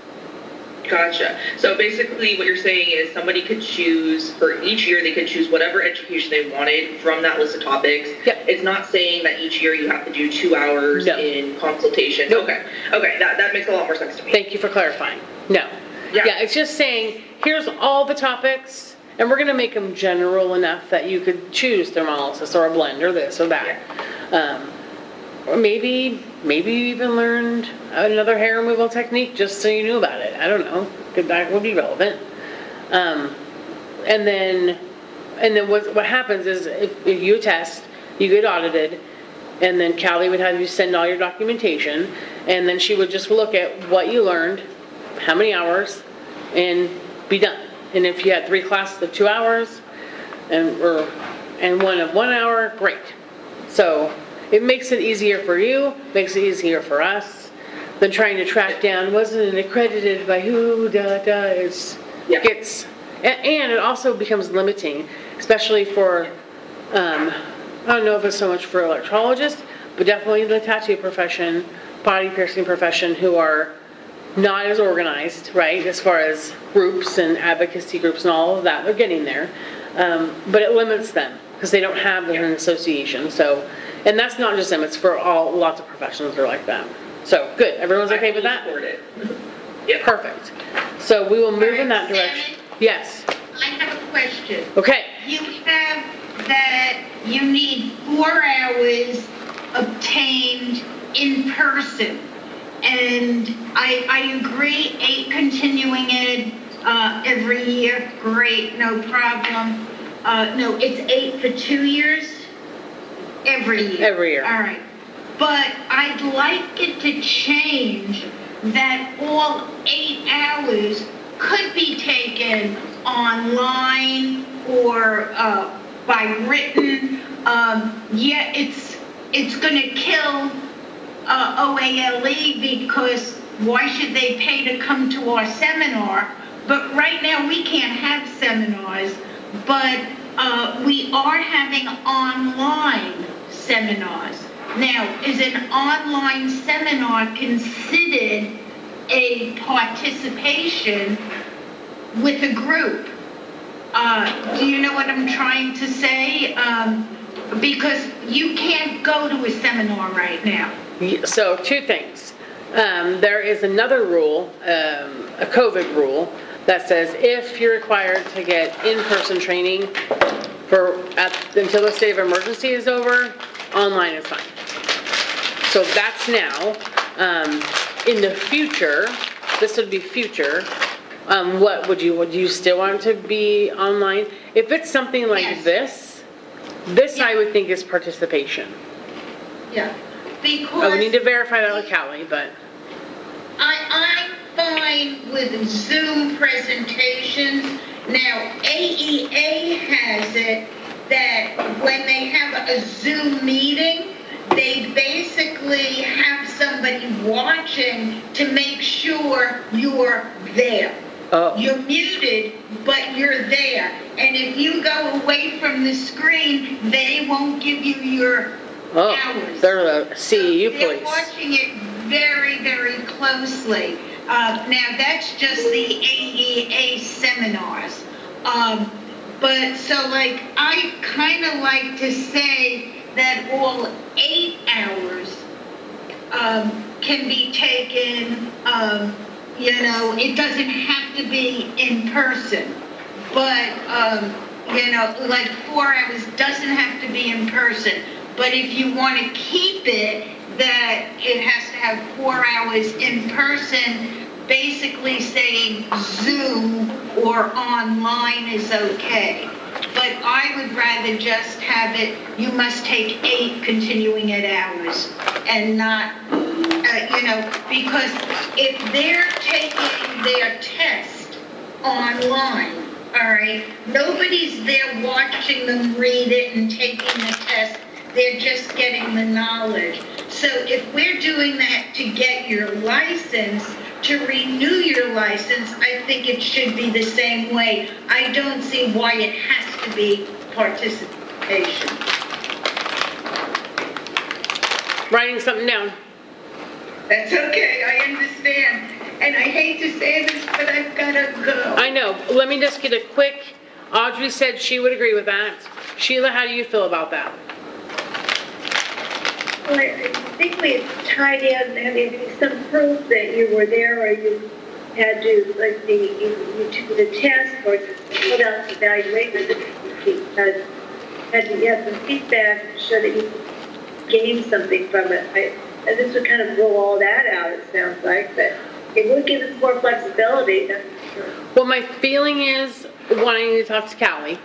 Gotcha. So basically what you're saying is somebody could choose, for each year they could choose whatever education they wanted from that list of topics. Yep. It's not saying that each year you have to do 2 hours in consultation. Nope. Okay, that makes a lot more sense to me. Thank you for clarifying. No. Yeah, it's just saying, here's all the topics, and we're going to make them general enough that you could choose thermolysis or a blend or this or that. Or maybe you even learned another hair removal technique just so you knew about it. I don't know. That would be relevant. And then what happens is if you test, you get audited, and then Callie would have you send all your documentation, and then she would just look at what you learned, how many hours, and be done. And if you had 3 classes of 2 hours and one of 1 hour, great. So it makes it easier for you, makes it easier for us than trying to track down, wasn't it accredited by who, and it also becomes limiting, especially for, I don't know if it's so much for electrologists, but definitely the tattoo profession, body piercing profession, who are not as organized, right, as far as groups and advocacy groups and all of that. They're getting there, but it limits them because they don't have an association. So, and that's not just them; it's for lots of professions are like that. So, good. Everyone's okay with that? Yeah. Perfect. So we will move in that direction. Yes. I have a question. Okay. You have that you need 4 hours obtained in person. And I agree, 8 continuing ed every year, great, no problem. No, it's 8 for 2 years, every year. Every year. All right. But I'd like it to change that all 8 hours could be taken online or by written. It's going to kill OALE, because why should they pay to come to our seminar? But right now we can't have seminars, but we are having online seminars. Now, is an online seminar considered a participation with a group? Do you know what I'm trying to say? Because you can't go to a seminar right now. So 2 things. There is another rule, a COVID rule, that says if you're required to get in-person training until the state of emergency is over, online is fine. So that's now. In the future, this would be future. What would you still want to be online? If it's something like this I would think is participation. Yeah. Because we need to verify that with Callie, but I'm fine with Zoom presentations. Now, AEA has it that when they have a Zoom meeting, they basically have somebody watching to make sure you're there. Oh. You're muted, but you're there. And if you go away from the screen, they won't give you your hours. They're the CEU They're police. watching it very, very closely. Now, that's just the AEA seminars. But so like, I kind of like to say that all 8 hours can be taken, you know, it doesn't have to be in person. But, you know, like 4 hours doesn't have to be in person. But if you want to keep it, that it has to have 4 hours in person, basically saying Zoom or online is okay. But I would rather just have it, you must take 8 continuing ed hours and not, you know, because if they're taking their test online, all right, nobody's there watching them read it and taking the test. They're just getting the knowledge. So if we're doing that to get your license, to renew your license, I think it should be the same way. I don't see why it has to be participation. Writing something down. That's okay, I understand. And I hate to say this, but I've got to go. I know. Let me just get a quick, Audrey said she would agree with that. Sheila, how do you feel about that? Well, I think we tied in having some proof that you were there, or you had to, like, you took the test or filled out the evaluation, because you have some feedback to show that you gained something from it. And this would kind of rule all that out, it sounds like, but it would give us more flexibility, that's for sure. Well, my feeling is, one, I need to talk to Callie.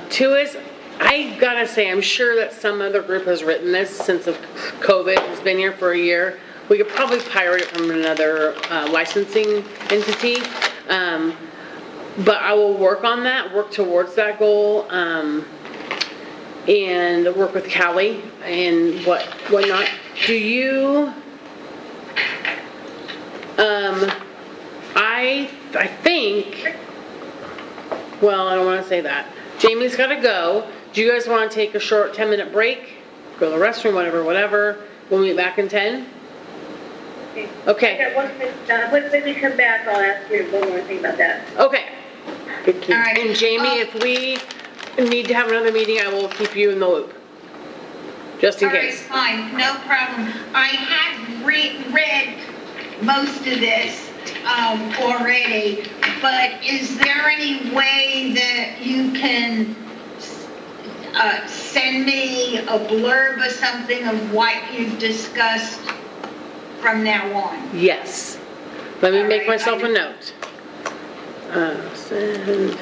2 is, I gotta say, I'm sure that some other group has written this since COVID has been here for a year. We could probably pirate it from another licensing entity. But I will work on that, work towards that goal, and work with Callie and whatnot. Do you, I think, well, I don't want to say that. Jamie's got to go. Do you guys want to take a short 10-minute break? Go to the restroom, whatever. We'll meet back in 10? Okay. Okay, when we come back, I'll ask you one more thing about that. Okay. All right. And Jamie, if we need to have another meeting, I will keep you in the loop. Just in case. All right, fine, no problem. I have read most of this already, but is there any way that you can send me a blurb or something of what you've discussed from now on? Yes. Let me All make right, myself a note. Send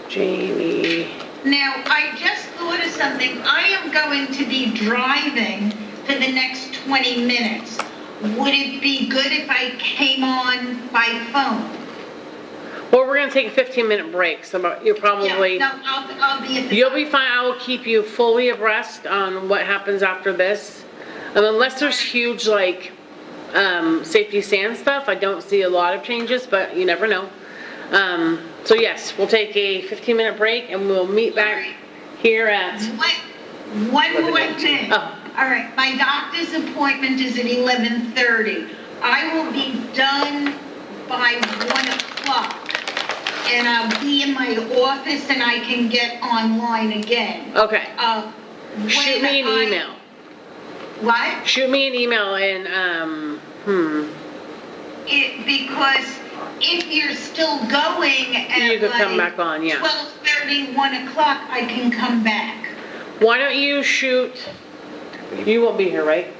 Jamie. Now, I just thought of something. I am going to be driving for the next 20 minutes. Would it be good if I came on by phone? Well, we're going to take a 15-minute break, so you're probably... Yeah, no, I'll be at the... You'll be fine. I will keep you fully abreast on what happens after this. Unless there's huge, like, safety stand stuff, I don't see a lot of changes, but you never know. So yes, we'll take a 15-minute break and we'll meet back here at... One more thing. Oh. All right, my doctor's appointment is at 11:30. I will be done by 1 o'clock. And I'll be in my office and I can get online again. Okay. Shoot me an email. What? Shoot me an email and, Because if you're still going at you could come like back on, yeah. 12:30, 1 o'clock, I can come back. Why don't you shoot... You won't be here, right?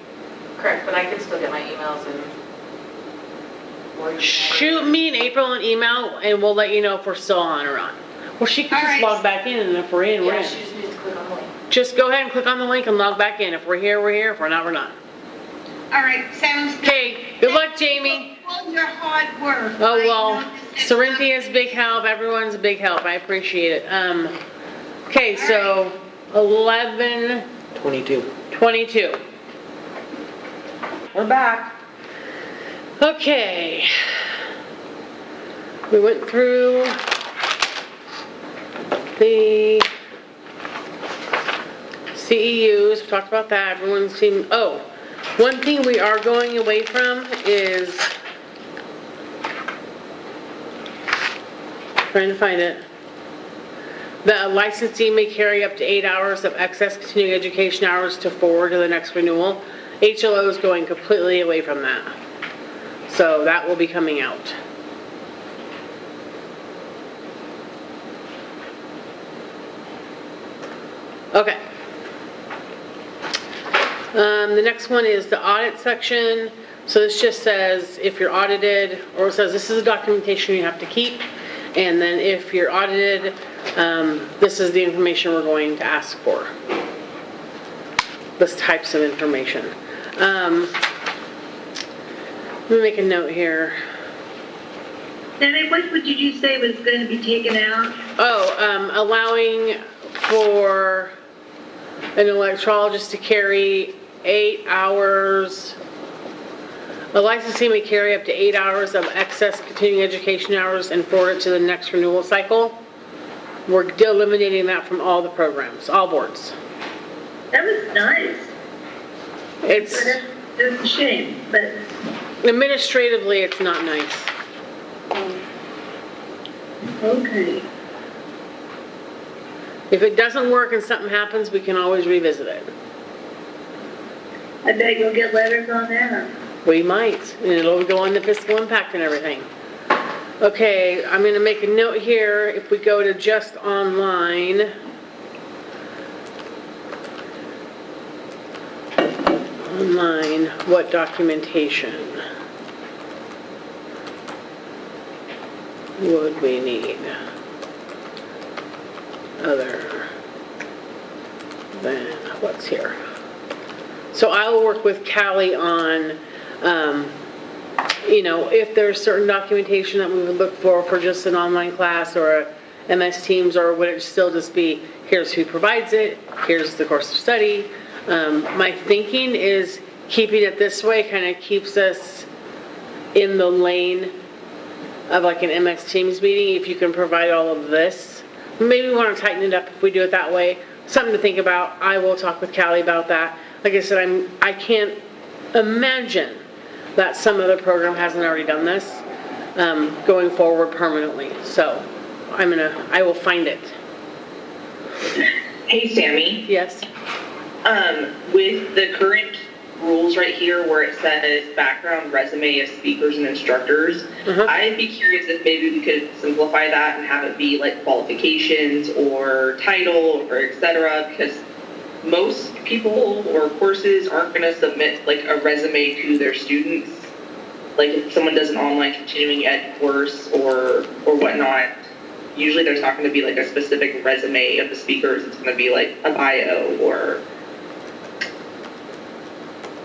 Correct, but I can still get my emails and... Shoot me and April an email and we'll let you know if we're still on or on. Well, she can All just right. log back in, and if we're in, we're Yeah, in. she just needs to click on the link. Just go ahead and click on the link and log back in. If we're here, we're here. If we're not, we're not. All right, sounds good. Okay, good luck, Jamie. For all your hard work. Oh, I well, know this is Cerinthia's big help. Everyone's a big help. I appreciate it. Okay, so 11:22. We're back. Okay. We went through the CEUs, we talked about that, everyone seemed, oh, one thing we are going away from is, trying to find it, that a licensee may carry up to 8 hours of excess continuing education hours to forward to the next renewal. HLO is going completely away from that. So that will be coming out. Okay. The next one is the audit section. So this just says if you're audited, or it says this is a documentation you have to keep. And then if you're audited, this is the information we're going to ask for. This types of information. Let me make a note here. Then what did you say was going to be taken out? Oh, allowing for an electrologist to carry 8 hours. A licensee may carry up to 8 hours of excess continuing education hours and forward it to the next renewal cycle. We're eliminating that from all the programs, all boards. That was nice. It's a shame, but Administratively, it's not nice. okay. If it doesn't work and something happens, we can always revisit it. I bet you'll get letters on that. We might, and it'll go on the fiscal impact and everything. Okay, I'm going to make a note here. If we go to just online, what documentation would we need other than what's here? So I will work with Callie on, if there's certain documentation that we would look for just an online class or a MS Teams, or would it still just be, here's who provides it, here's the course of study. My thinking is keeping it this way kind of keeps us in the lane of like an MS Teams meeting. If you can provide all of this, maybe we want to tighten it up if we do it that way. Something to think about. I will talk with Callie about that. Like I said, I can't imagine that some other program hasn't already done this going forward permanently. So I will find it. Hey, Sammy. Yes. With the current rules right here where it says background resume of speakers and instructors, I'd be curious if maybe we could simplify that and have it be like qualifications or title or et cetera, because most people or courses aren't going to submit like a resume to their students. Like if someone does an online continuing ed course or whatnot, usually there's not going to be like a specific resume of the speakers. It's going to be like a bio or...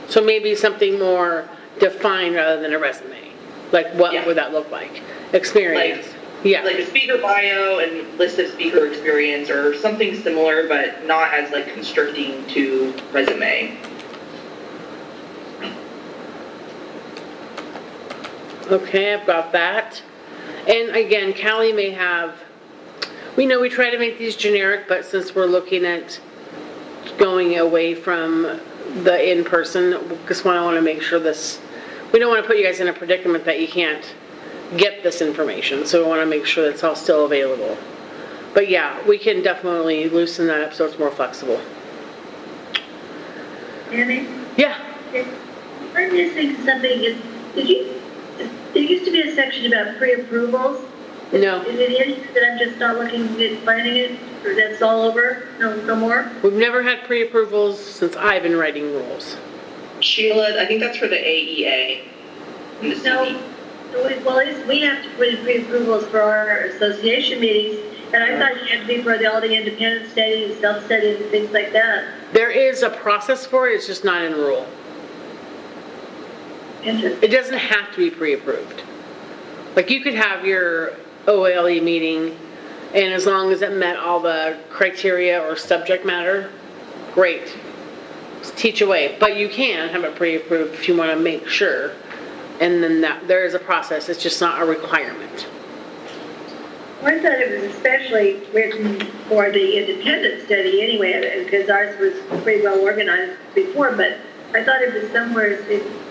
So maybe something more defined rather than a resume. Like what would that look like? Experience. Like a speaker bio and list of speaker experience or something similar, but not as like constricting to resume. Okay, I've got that. And again, Callie may have, we try to make these generic, but since we're looking at going away from the in-person, just want to make sure we don't want to put you guys in a predicament that you can't get this information, so we want to make sure that it's all still available. But yeah, we can definitely loosen that up so it's more flexible. Annie? Yeah. I'm missing something. There used to be a section about pre-approvals. No. Is it in that I'm just not looking at finding it, or that's all over? No more? We've never had pre-approvals since I've been writing rules. Sheila, I think that's for the AEA. And the CD. No. Well, we have to put in pre-approvals for our association meetings, and I thought you had to be for all the independent studies, self-studies, and things like that. There is a process for it, it's just not in rule. Interesting. It doesn't have to be pre-approved. Like you could have your OLE meeting, and as long as it met all the criteria or subject matter, great. Just teach away. But you can have it pre-approved if you want to make sure. And then there is a process. It's just not a requirement. I thought it was especially written for the independent study anyway, because ours was pretty well organized before, but I thought it was somewhere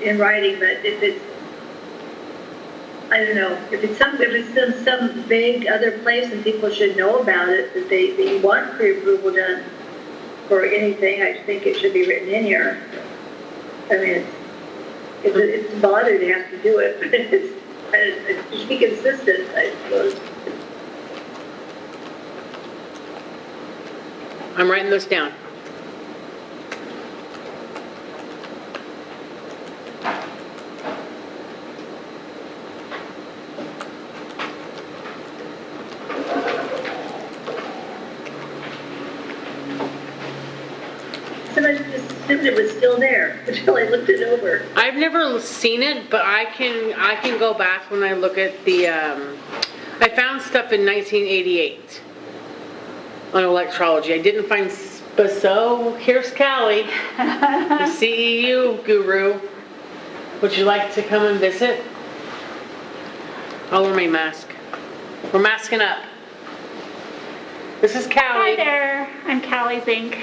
in writing, but if it's, I don't know, if it's in some vague other place and people should know about it, that you want pre-approval done for anything, I think it should be written in here. I mean, it's a bother to have to do it, but it's just be consistent, I suppose. I'm writing this down. Somebody just assumed it was still there until I looked it over. I've never seen it, but I can go back when I look at the, I found stuff in 1988 on electrology. I didn't find, but so here's Callie, the CEU guru. Would you like to come and visit? I'll wear my mask. We're masking up. This is Callie. Hi there, I'm Callie Zink.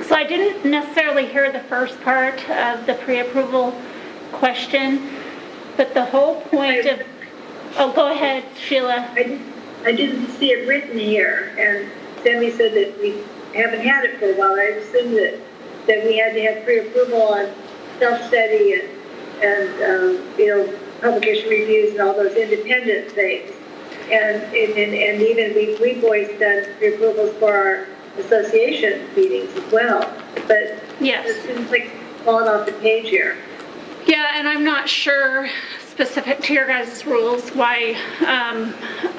So I didn't necessarily hear the first part of the pre-approval question, but the whole point of, oh, go ahead, Sheila. I didn't see it written here, and Sammy said that we haven't had it for a while. I assumed that we had to have pre-approval on self-study and publication reviews and all those independent things. And even we voiced pre-approvals for our association meetings as well. But yes, it seems like falling off the page here. Yeah, and I'm not sure specific to your guys' rules why,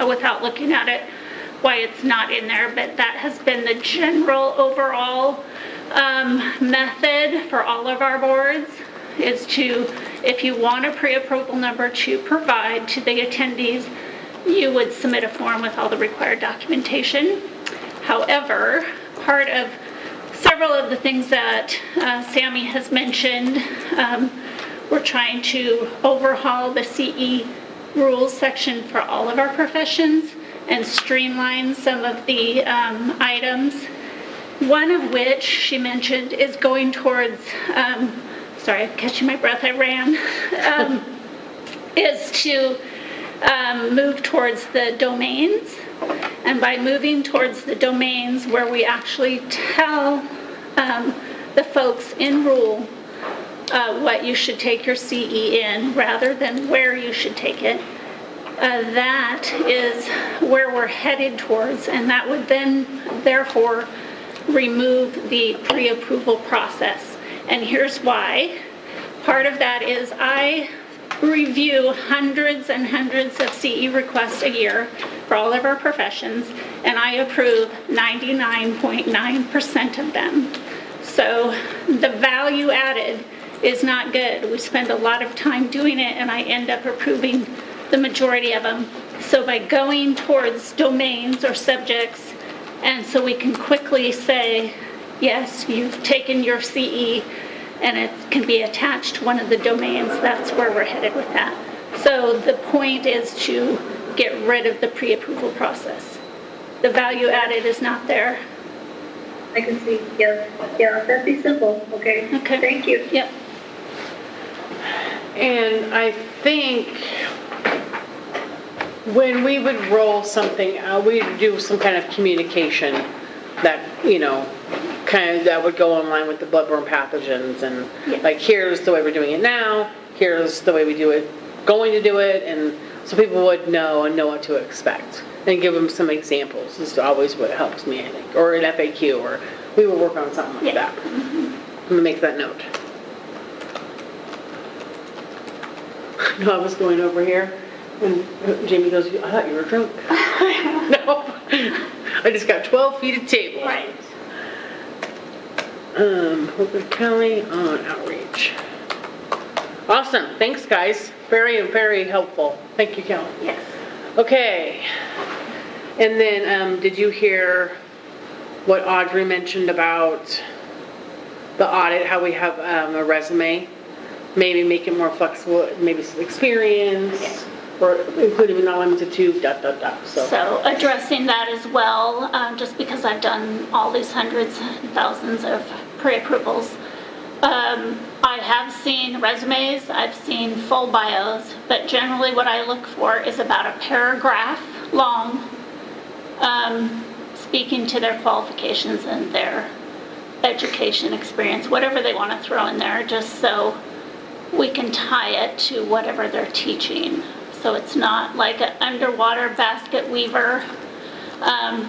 without looking at it, why it's not in there, but that has been the general overall method for all of our boards, is to, if you want a pre-approval number to provide to the attendees, you would submit a form with all the required documentation. However, part of several of the things that Sammy has mentioned, we're trying to overhaul the CE rules section for all of our professions and streamline some of the items. One of which she mentioned is going towards, sorry, I'm catching my breath, I ran, is to move towards the domains. And by moving towards the domains where we actually tell the folks in rule what you should take your CE in rather than where you should take it, that is where we're headed towards, and that would then therefore remove the pre-approval process. And here's why. Part of that is I review hundreds and hundreds of CE requests a year for all of our professions, and I approve 99.9% of them. So the value added is not good. We spend a lot of time doing it, and I end up approving the majority of them. So by going towards domains or subjects, and so we can quickly say, yes, you've taken your CE, and it can be attached to one of the domains, that's where we're headed with that. So the point is to get rid of the pre-approval process. The value added is not there. I can see, yeah, that'd be simple, okay? Okay. Thank you. Yep. And I think when we would roll something out, we'd do some kind of communication that, kind of that would go online with the bloodborne pathogens, and like, here's the way we're doing it now, here's the way we do it, going to do it, and so people would know and know what to expect, and give them some examples is always what helps me, I think, or an FAQ, or we will work on something like that. I'm gonna make that note. No, I was going over here, and Jamie goes, I thought you were drunk. No, I just got 12 feet of table. Right. Work with Kelly on outreach. Awesome. Thanks, guys. Very, very helpful. Thank you, Kelly. Yes. Okay. And then, did you hear what Audrey mentioned about the audit, how we have a resume? Maybe make it more flexible, maybe some experience. Yes. or including but not limited to, ... so. So addressing that as well, just because I've done all these hundreds and thousands of pre-approvals. I have seen resumes, I've seen full bios, but generally what I look for is about a paragraph long, speaking to their qualifications and their education experience, whatever they want to throw in there, just so we can tie it to whatever they're teaching. So it's not like an underwater basket weaver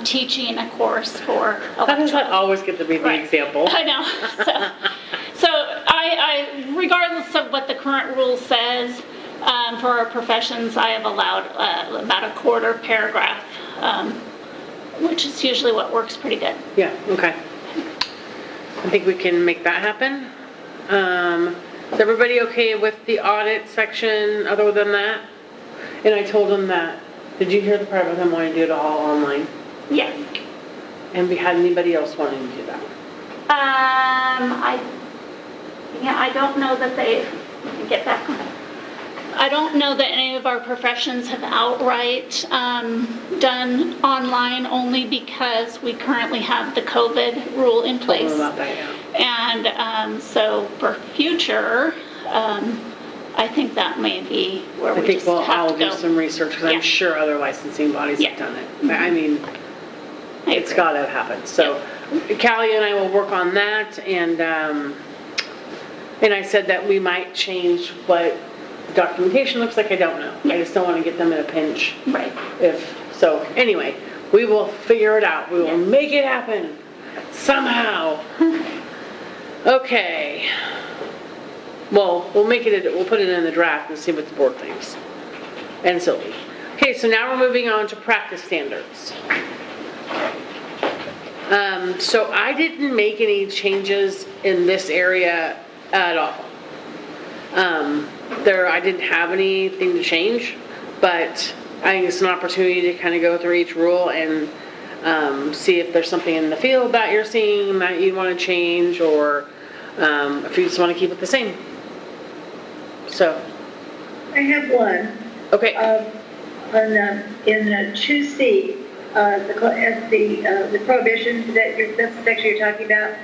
teaching a course for How does that electronics. always get to be the Right. example? I know. So I, regardless of what the current rule says, for our professions, I have allowed about a quarter paragraph, which is usually what works pretty good. Yeah, okay. I think we can make that happen. Is everybody okay with the audit section other than that? And I told them that, did you hear the part about them wanting to do it all online? Yeah. And we had anybody else wanting to do that? I don't know that they, get back on. I don't know that any of our professions have outright done online, only because we currently have the COVID rule in Told place. them about that, yeah. And so for future, I think that may be where I we think just we'll have all to go. do some research, because Yeah. I'm sure other licensing bodies Yeah. have done it. But I mean, I it's agree. gotta happen. So Callie and I will work on that, and I said that we might change what the documentation looks like. I don't know. I just don't want to get them in a pinch. Right. So anyway, we will figure it out. We will Yes. make it happen somehow. Okay. Well, we'll put it in the draft and see what the board thinks. And Sylvie. Okay, so now we're moving on to practice standards. So I didn't make any changes in this area at all. I didn't have anything to change, but I think it's an opportunity to kind of go through each rule and see if there's something in the field that you're seeing that you want to change, or if you just want to keep it the same. So, I have one. okay. In 2C, the prohibition that's the section you're talking about.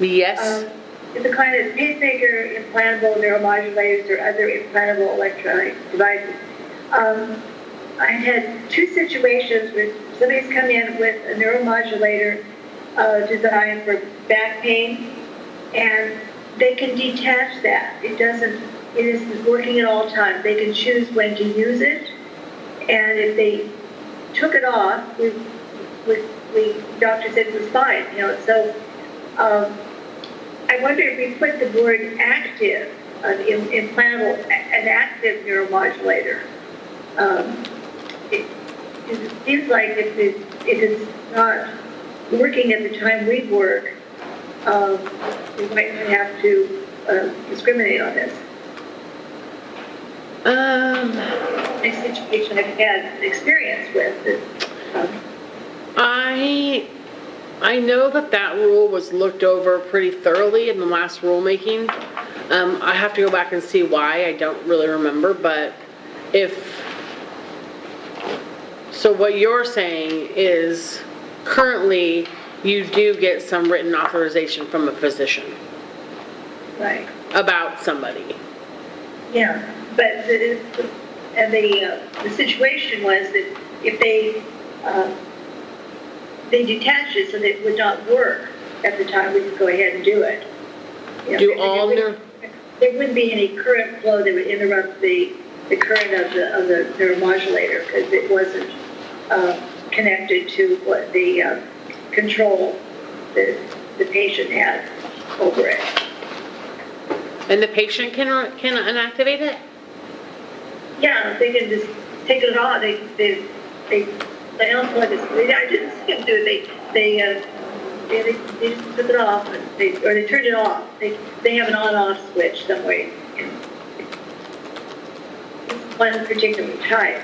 Yes. It's a kind of pacemaker, implantable neuromodulators, or other implantable electronic devices. I had two situations where somebody's come in with a neuromodulator designed for back pain, and they can detach that. It is working at all times. They can choose when to use it, and if they took it off, doctor said it was fine, so I wonder if we put the word active, implantable, an active neuromodulator. It seems like if it's not working at the time we work, we might not have to discriminate on this. A situation I've had experience with. I know that rule was looked over pretty thoroughly in the last rulemaking. I have to go back and see why. I don't really remember, but so what you're saying is currently you do get some written authorization from a physician. Right. About somebody. Yeah, but the situation was that if they detached it so that it would not work at the time, we could go ahead and do it. There wouldn't be any current flow that would interrupt the current of the neuromodulator, because it wasn't connected to what the control the patient had over it. And the patient can inactivate it? Yeah, they can just take it off. They don't like this. I didn't see them do it. They just took it off, or they turned it off. They have an on-off switch somewhere. One particular type.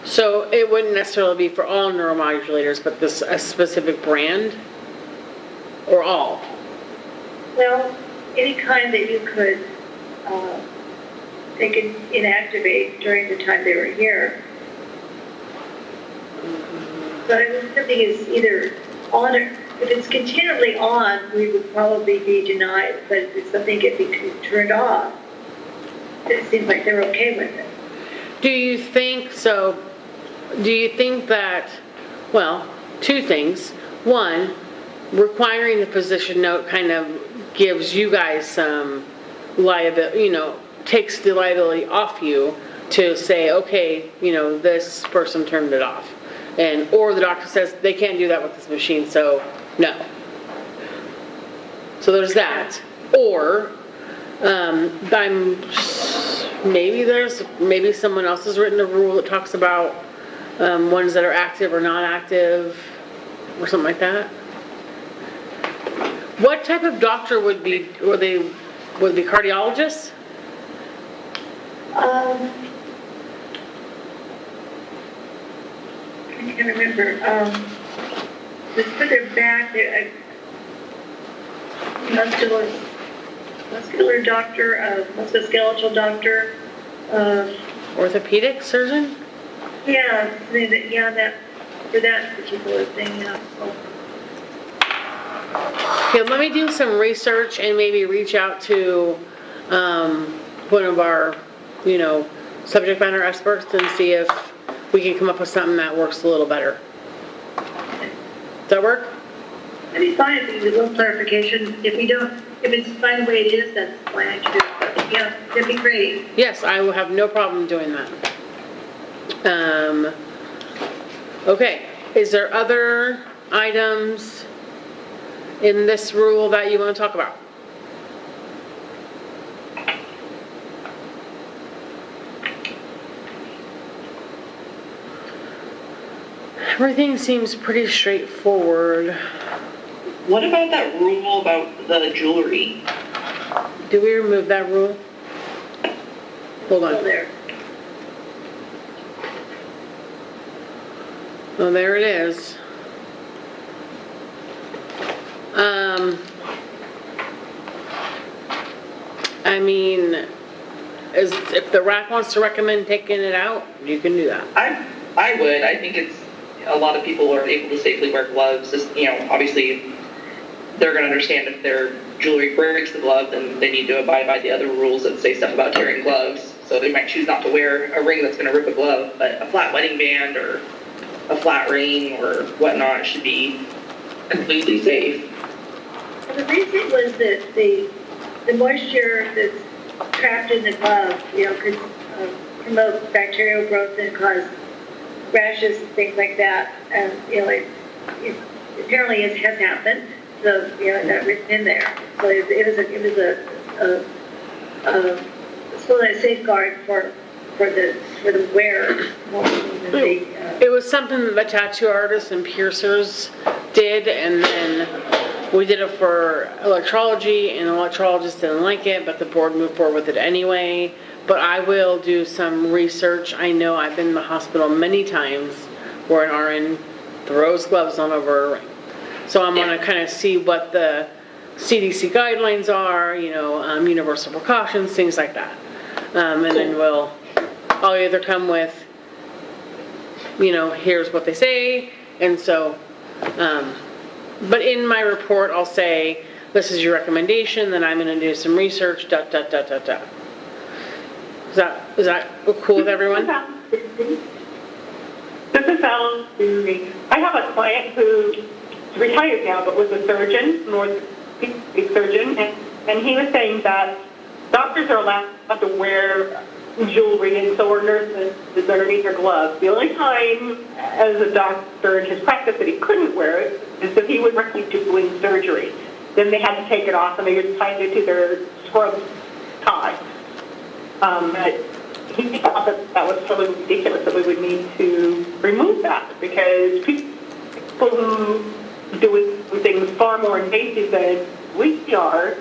So it wouldn't necessarily be for all neuromodulators, but a specific brand? Or all? Well, any kind that you could they can inactivate during the time they were here. So I was something is either on or, if it's continually on, we would probably be denied, but if something can be turned off, it seems like they're okay with it. Do you think that, well, two things. One, requiring the physician note kind of gives you guys some liability, takes the liability off you to say, okay, this person turned it off. Or the doctor says they can't do that with this machine, so no. So there's that. Or, maybe someone else has written a rule that talks about ones that are active or not active, or something like that. What type of doctor would be cardiologists? I can't remember. Just put their back, muscular doctor, musculoskeletal doctor. Orthopedic surgeon? Yeah, that for that particular thing. Yeah. Okay, let me do some research and maybe reach out to one of our, subject matter experts and see if we can come up with something that works a little better. Does that work? That'd be fine if there's a little clarification. If it's fine the way it is, that's fine too. But yeah, that'd be great. Yes, I will have no problem doing that. Okay, is there other items in this rule that you want to talk about? Everything seems pretty straightforward. What about that rule about the jewelry? Did we remove that rule? Hold on. Still there. Oh, there it is. I mean, if the RAC wants to recommend taking it out, you can do that. I would. I think it's a lot of people are able to safely wear gloves. Just, obviously they're going to understand if their jewelry breaks the glove, then they need to abide by the other rules that say stuff about tearing gloves. So they might choose not to wear a ring that's going to rip a glove, but a flat wedding band or a flat ring or whatnot should be completely safe. Well, the reason was that the moisture that's trapped in the glove, could promote bacterial growth and cause rashes, things like that. And, it apparently has happened. So, it got written in there. So it was a safeguard for the wearer more than the. It was something that the tattoo artists and piercers did, and then we did it for electrology, and the electrologist didn't like it, but the board moved forward with it anyway. But I will do some research. I know I've been in the hospital many times where an RN throws gloves on over a ring. So I'm going to kind of see what the CDC guidelines are, universal precautions, things like that. And then I'll either come with, here's what they say. And so, but in my report, I'll say, this is your recommendation, then I'm going to do some research, Is that cool with everyone? This is Alan. I have a client who is retired now, but was a surgeon, an orthopedic surgeon, and he was saying that doctors are allowed to wear jewelry, and so are nurses underneath their gloves. The only time, as a doctor in his practice, that he couldn't wear it is if he was actually doing surgery. Then they had to take it off, and they would tie it to their scrub tie. He thought that was totally ridiculous, that we would need to remove that, because people who do things far more invasive than we are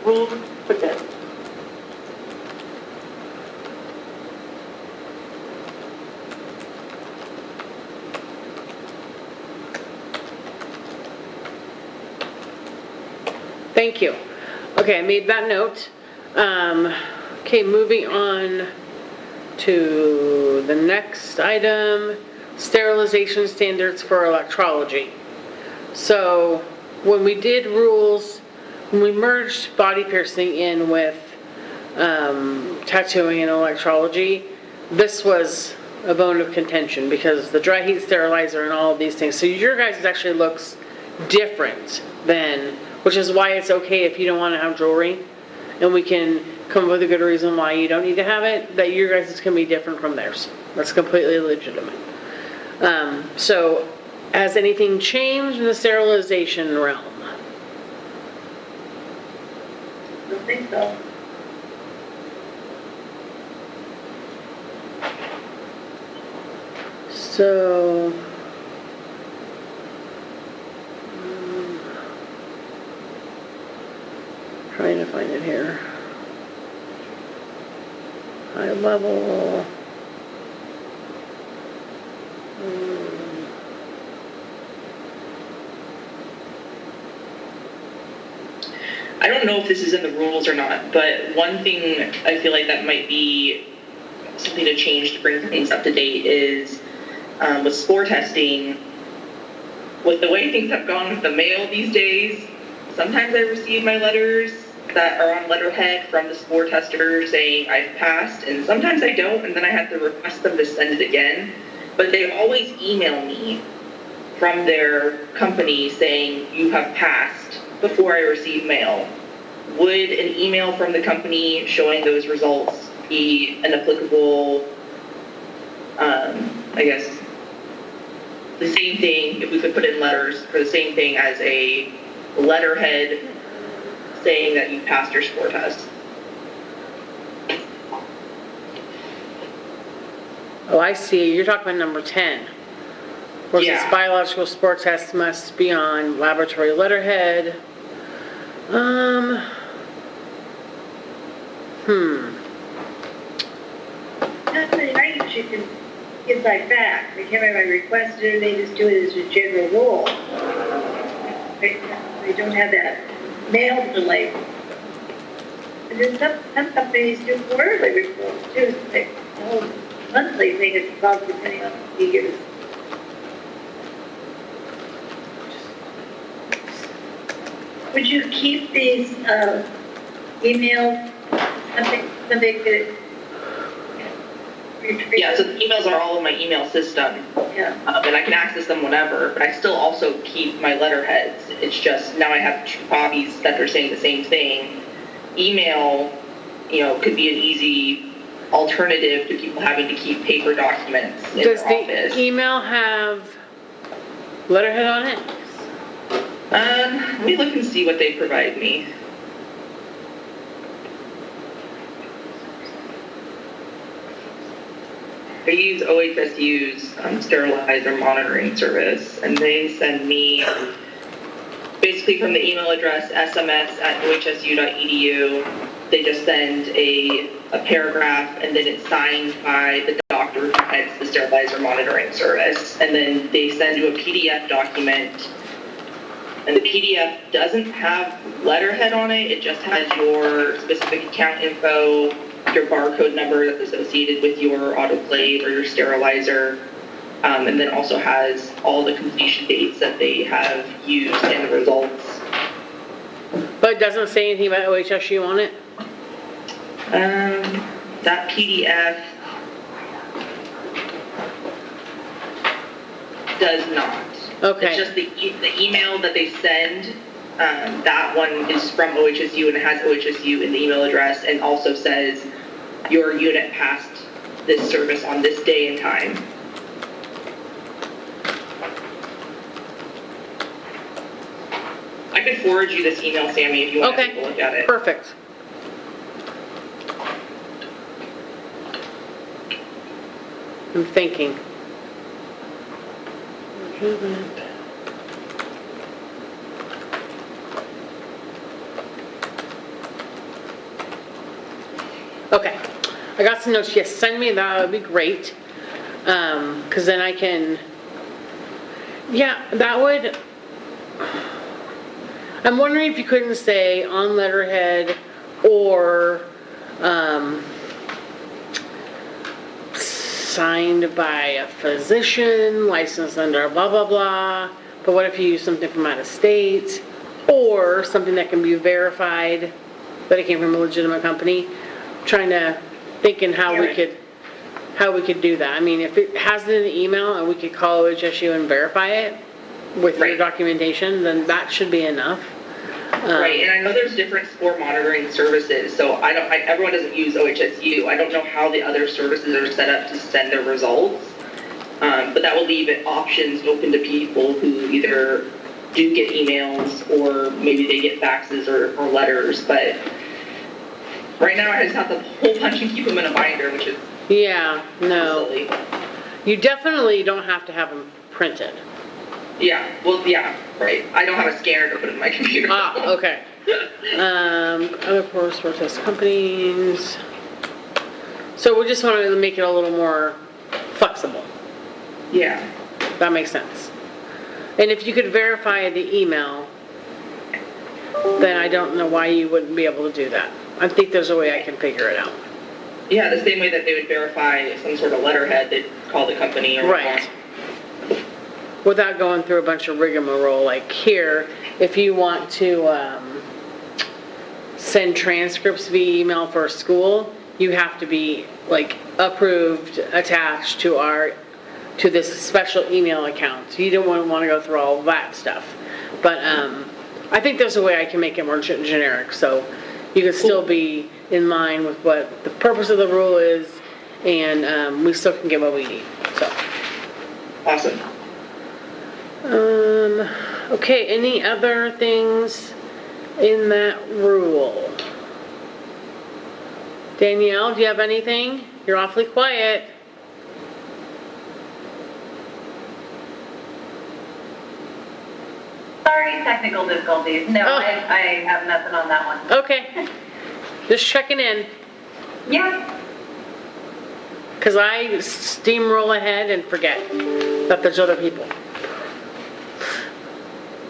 rules for this. Thank you. Okay, I made that note. Okay, moving on to the next item, sterilization standards for electrology. So when we did rules, when we merged body piercing in with tattooing and electrology, this was a bone of contention because the dry heat sterilizer and all of these things. So your guys' actually looks different than, which is why it's okay if you don't want to have jewelry, and we can come up with a good reason why you don't need to have it, that your guys is going to be different from theirs. That's completely legitimate. So has anything changed in the sterilization realm? I don't think so. So, trying to find it here. High level. I don't know if this is in the rules or not, but one thing I feel like that might be something to change to bring things up to date is with spore testing, with the way things have gone with the mail these days, sometimes I receive my letters that are on letterhead from the spore tester saying I've passed, and sometimes I don't, and then I have to request them to send it again. But they always email me from their company saying you have passed before I receive mail. Would an email from the company showing those results be an applicable, I guess, the same thing, if we could put in letters for the same thing as a letterhead saying that you passed your spore test? Oh, I see. You're talking about number 10. Where it says Yeah. biological spore tests must be on laboratory letterhead. How many items you can get by fax? I can't remember, I requested it, they just do it as a general rule. They don't have that mail delay. And then some companies do quarterly reports too, so they, the whole monthly thing is about depending on the years. Would you keep these emails, something that retrieve? Yeah, so the emails are all in my email system, Yeah. and I can access them whenever, but I still also keep my letterheads. It's just now I have 2 copies that are saying the same thing. Email, could be an easy alternative to people having to keep paper documents in Does their office. the email have letterhead on it? Let me look and see what they provide me. I use OHSU's sterilizer monitoring service, and they send me basically from the email address sms@ohsu.edu. They just send a paragraph, and then it's signed by the doctor who heads the sterilizer monitoring service, and then they send you a PDF document. And the PDF doesn't have letterhead on it. It just has your specific account info, your barcode number that's associated with your autoclave or your sterilizer, and then also has all the completion dates that they have used and the results. But it doesn't say anything about OHSU on it? That PDF does not. Okay. It's just the email that they send. That one is from OHSU, and it has OHSU in the email address, and also says your unit passed this service on this day and time. I could forward you this email, Sammy, if you want to take a look at it. Perfect. I'm thinking. Okay, I got some notes. Yes, send me that. Would be great. Because then I can. Yeah, that would. I'm wondering if you couldn't say on letterhead or signed by a physician, licensed under blah, blah, blah. But what if you use something from out of state? Or something that can be verified that it came from a legitimate company? Trying to thinking how we could do that. I mean, if it has it in the email and we could call OHSU and verify it with your documentation, then that should be enough. Right, and I know there's different sport monitoring services, so everyone doesn't use OHSU. I don't know how the other services are set up to send their results, but that will leave options open to people who either do get emails or maybe they get faxes or letters, but right now I just have to pull punch and keep them in a binder, which is silly. You definitely don't have to have them printed. Right. I don't have a scanner to put in my computer. Okay. Other course test companies. So we just want to make it a little more flexible. Yeah. That makes sense. And if you could verify the email, then I don't know why you wouldn't be able to do that. I think there's a way I can figure it out. Yeah, the same way that they would verify some sort of letterhead, they'd call the company or right. Without going through a bunch of rigmarole. Like here, if you want to send transcripts via email for a school, you have to be like approved, attached to this special email account. So you don't want to go through all that stuff. But I think there's a way I can make it more generic, so you can still be in line with what the purpose of the rule is, and we still can get what we need. So awesome. Okay, any other things in that rule? Danielle, do you have anything? You're awfully quiet. Sorry, technical difficulties. No, I have nothing on that one. Okay. Just checking in. Yeah. Because I steamroll ahead and forget that there's other people.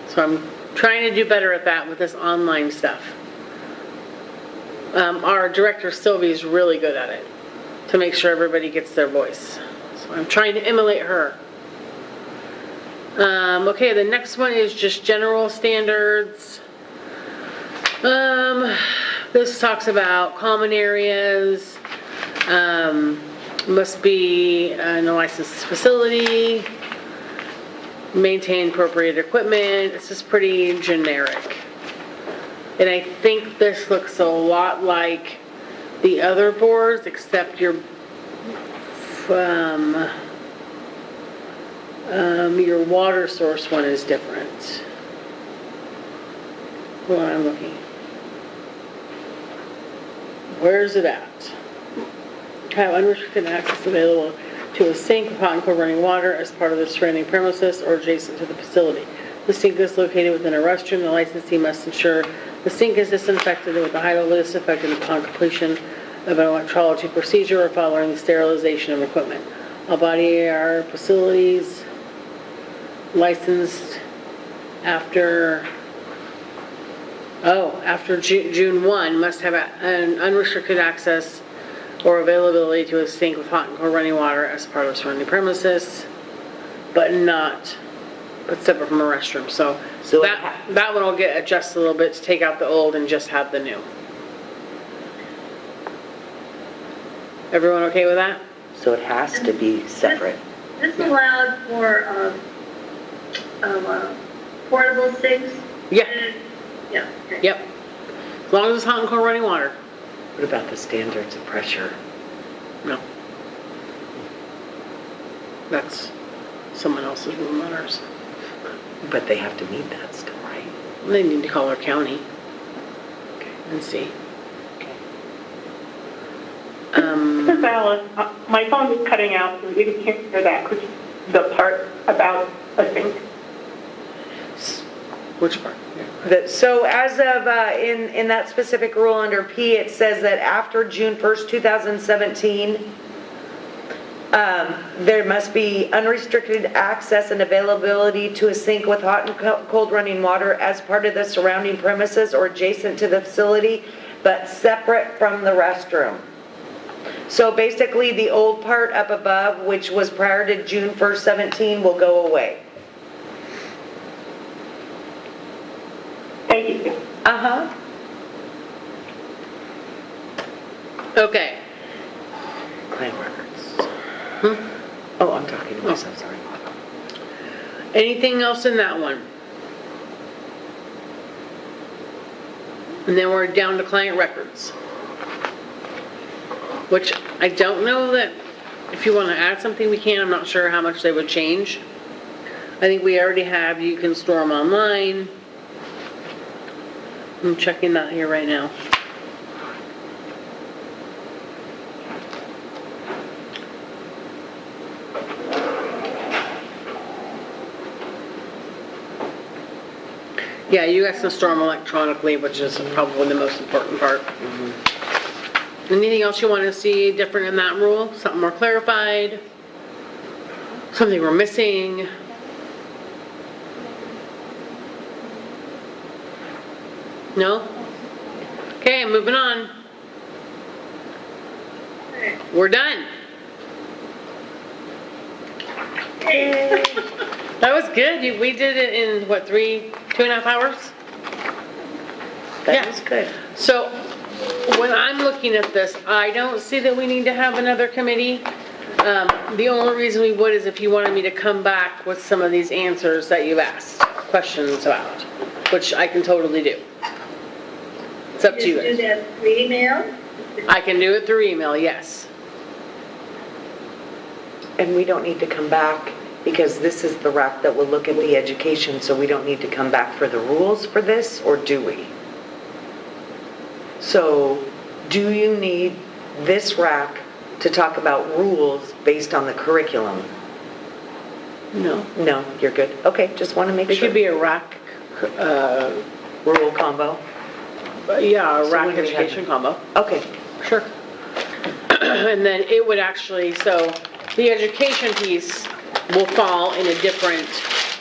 So I'm trying to do better at that with this online stuff. Our director, Sylvie, is really good at it to make sure everybody gets their voice. So I'm trying to emulate her. Okay, the next one is just general standards. This talks about common areas. Must be in a licensed facility. Maintain appropriate equipment. This is pretty generic. And I think this looks a lot like the other boards, except your water source one is different. Hold on, I'm looking. Where is it at? Have unrestricted access available to a sink with hot and cold running water as part of the surrounding premises or adjacent to the facility. The sink is located within a restroom. The licensee must ensure the sink is disinfected with a high level of disinfectant upon completion of an electrology procedure or following the sterilization of equipment. All body air facilities licensed after June 1 must have an unrestricted access or availability to a sink with hot and cold running water as part of surrounding premises, but separate from a restroom. So that one will get adjusted a little bit to take out the old and just have the new. Everyone okay with that? So it has to be separate. This allowed for portable sinks? Yeah. Yeah. Okay. Yep. As long as it's hot and cold running water. What about the standards of pressure? No. That's someone else's rule, not ours. But they have to meet that still, right? They need to call our county. Okay. And see. This is Alice. My phone is cutting out, so we can't hear that. The part about a sink. Which part? So as of, in that specific rule under P, it says that after June 1st, 2017, There must be unrestricted access and availability to a sink with hot and cold running water as part of the surrounding premises or adjacent to the facility, but separate from the restroom. So basically, the old part up above, which was prior to June 1st, 17, will go away. Thank you. Uh-huh. Okay. Client records. Oh, I'm talking to myself, sorry. Anything else in that one? And then we're down to client records. Which I don't know that if you want to add something, we can. I'm not sure how much they would change. I think we already have, you can store them online. I'm checking that here right now. Yeah, you guys can store them electronically, which is probably the most important part. Anything else you want to see different in that rule? Something more clarified? Something we're missing? No? Okay, moving on. We're done. That was good. We did it in, what, 2.5 hours? That was good. So, when I'm looking at this, I don't see that we need to have another committee. The only reason we would is if you wanted me to come back with some of these answers that you've asked questions about, which I can totally do. It's up to you Just do guys. that through email? I can do it through email, yes. And we don't need to come back because this is the rep that will look at the education, so we don't need to come back for the rules for this, or do we? So, do you need this rack to talk about rules based on the curriculum? No. No, you're good. Okay, just want to make It sure. could be a rack, Rule combo? yeah, a So rack when do we have education them? combo. Okay. Sure. And then it would actually, so the education piece will fall in a different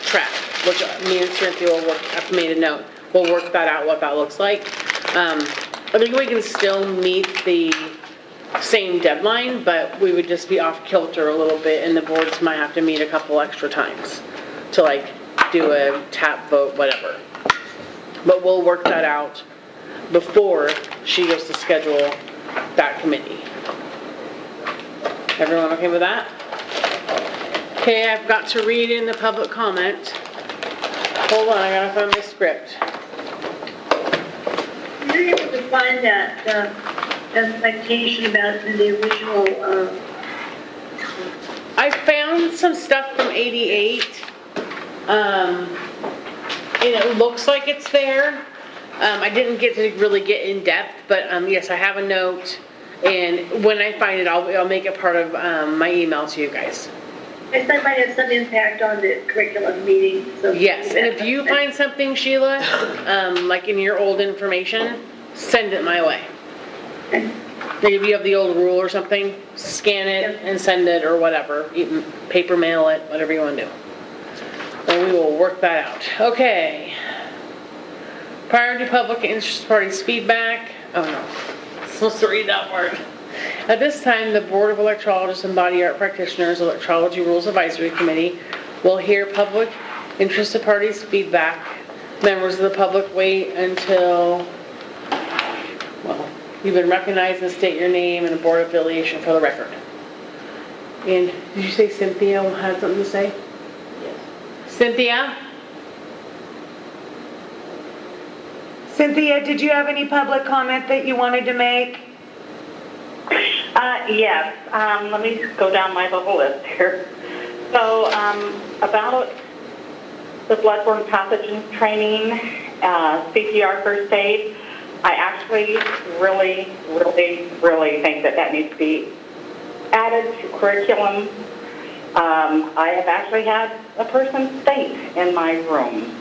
track, which me and Cynthia will work, I've made a note, we'll work that out, what that looks like. I think we can still meet the same deadline, but we would just be off kilter a little bit, and the boards might have to meet a couple extra times to like do a tap vote, whatever. But we'll work that out before she goes to schedule that committee. Everyone okay with that? Okay, I've got to read in the public comment. Hold on, I gotta find my script. You're able to find that citation about the original, I found some stuff from '88, and it looks like it's there. I didn't get to really get in depth, but yes, I have a note, and when I find it, I'll make it part of my email to you guys. I thought it might have some impact on the curriculum meeting. So Yes, and if you find something, Sheila, like in your old information, send it my way. Like if you have the old rule or something, scan it and send it or whatever. Even paper mail it, whatever you want to do. And we will work that out. Okay. Prior to public interest parties' feedback. Oh no, I'm supposed to read that word. At this time, the Board of Electrologists and Body Art Practitioners Electrology Rules Advisory Committee will hear public interested parties' feedback. Members of the public wait until, well, you've been recognized and state your name and a board affiliation for the record. And did you say Cynthia had something to say? Yes. Cynthia? Cynthia, did you have any public comment that you wanted to make? Yes, let me just go down my little list here. So, about the bloodborne pathogens training, CPR first aid, I actually really think that needs to be added to curriculum. I have actually had a person faint in my room,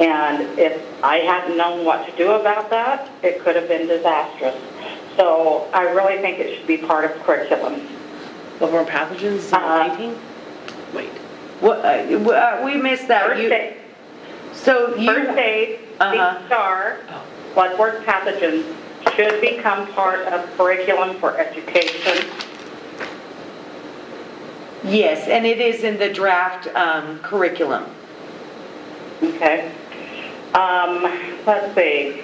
and if I hadn't known what to do about that, it could have been disastrous. So I really think it should be part of curriculum. Bloodborne pathogens in painting? Wait. We missed that. First aid. So you. First aid, CSTAR, bloodborne pathogens should become part of curriculum for education. Yes, and it is in the draft curriculum. Okay. Let's see.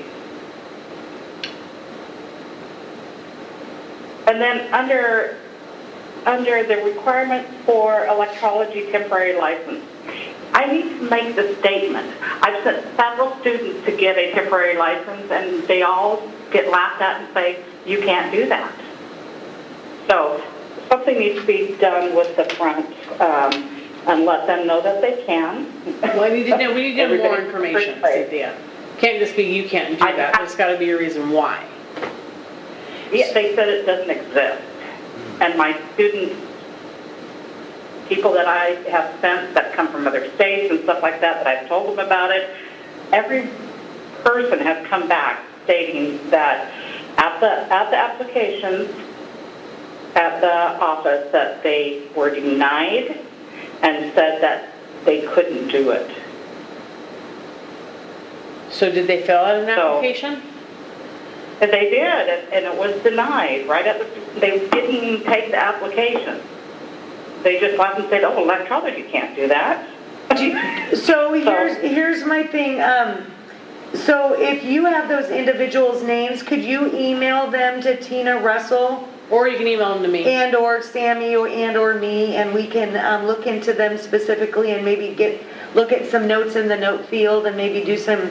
And then under the requirements for electrology temporary license, I need to make the statement. I've sent several students to get a temporary license, and they all get laughed at and say, you can't do that. So something needs to be done with the front and let them know that they can. Well, we need to know more information, Cynthia. Can't just be you can't do that. There's got to be a reason why. Yeah, they said it doesn't exist. And my students, people that I have sent that come from other states and stuff like that, that I've told them about it, every person has come back stating that at the applications at the office that they were denied and said that they couldn't do it. So did they fill out an application? And they did, and it was denied right at the, they didn't even take the application. They just laughed and said, oh, electrology can't do that. So here's my thing. So if you have those individuals' names, could you email them to Tina Russell? Or you can email them to me. And or Sammy or me, and we can look into them specifically and maybe look at some notes in the note field and maybe do some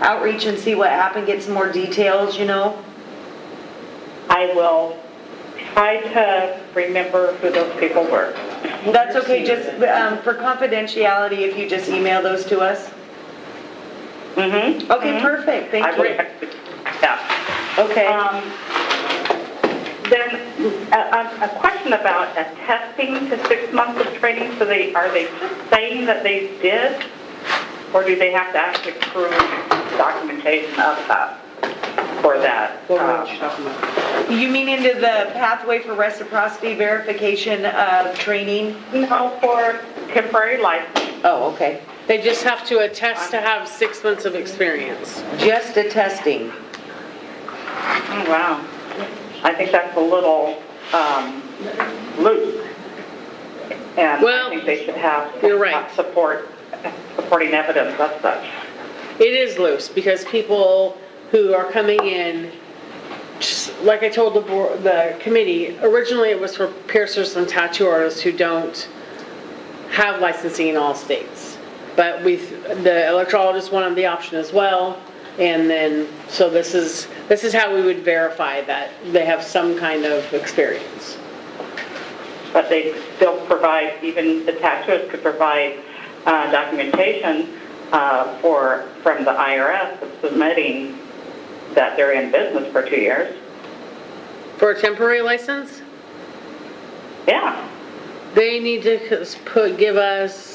outreach and see what happened, get some more details, you know? I will try to remember who those people were. That's okay, just for confidentiality, if you just email those to us. Mm-hmm. Okay, perfect, thank you. Yeah. Okay. Then a question about attesting to 6 months of training. So are they just saying that they did, or do they have to actually prove documentation of that for that? What were you talking about? You mean into the pathway for reciprocity verification of training? No, for temporary license. Oh, okay. They just have to attest to have 6 months of experience. Just attesting. Oh, wow. I think that's a little loose. And Well, I think they should have you're right. supporting evidence of such. It is loose because people who are coming in, just like I told the committee, originally it was for piercers and tattoo artists who don't have licensing in all states. But the electrologist wanted the option as well. And then, so this is how we would verify that they have some kind of experience. But they still provide, even the tattooist could provide documentation from the IRS submitting that they're in business for 2 years. For a temporary license? Yeah. They need to give us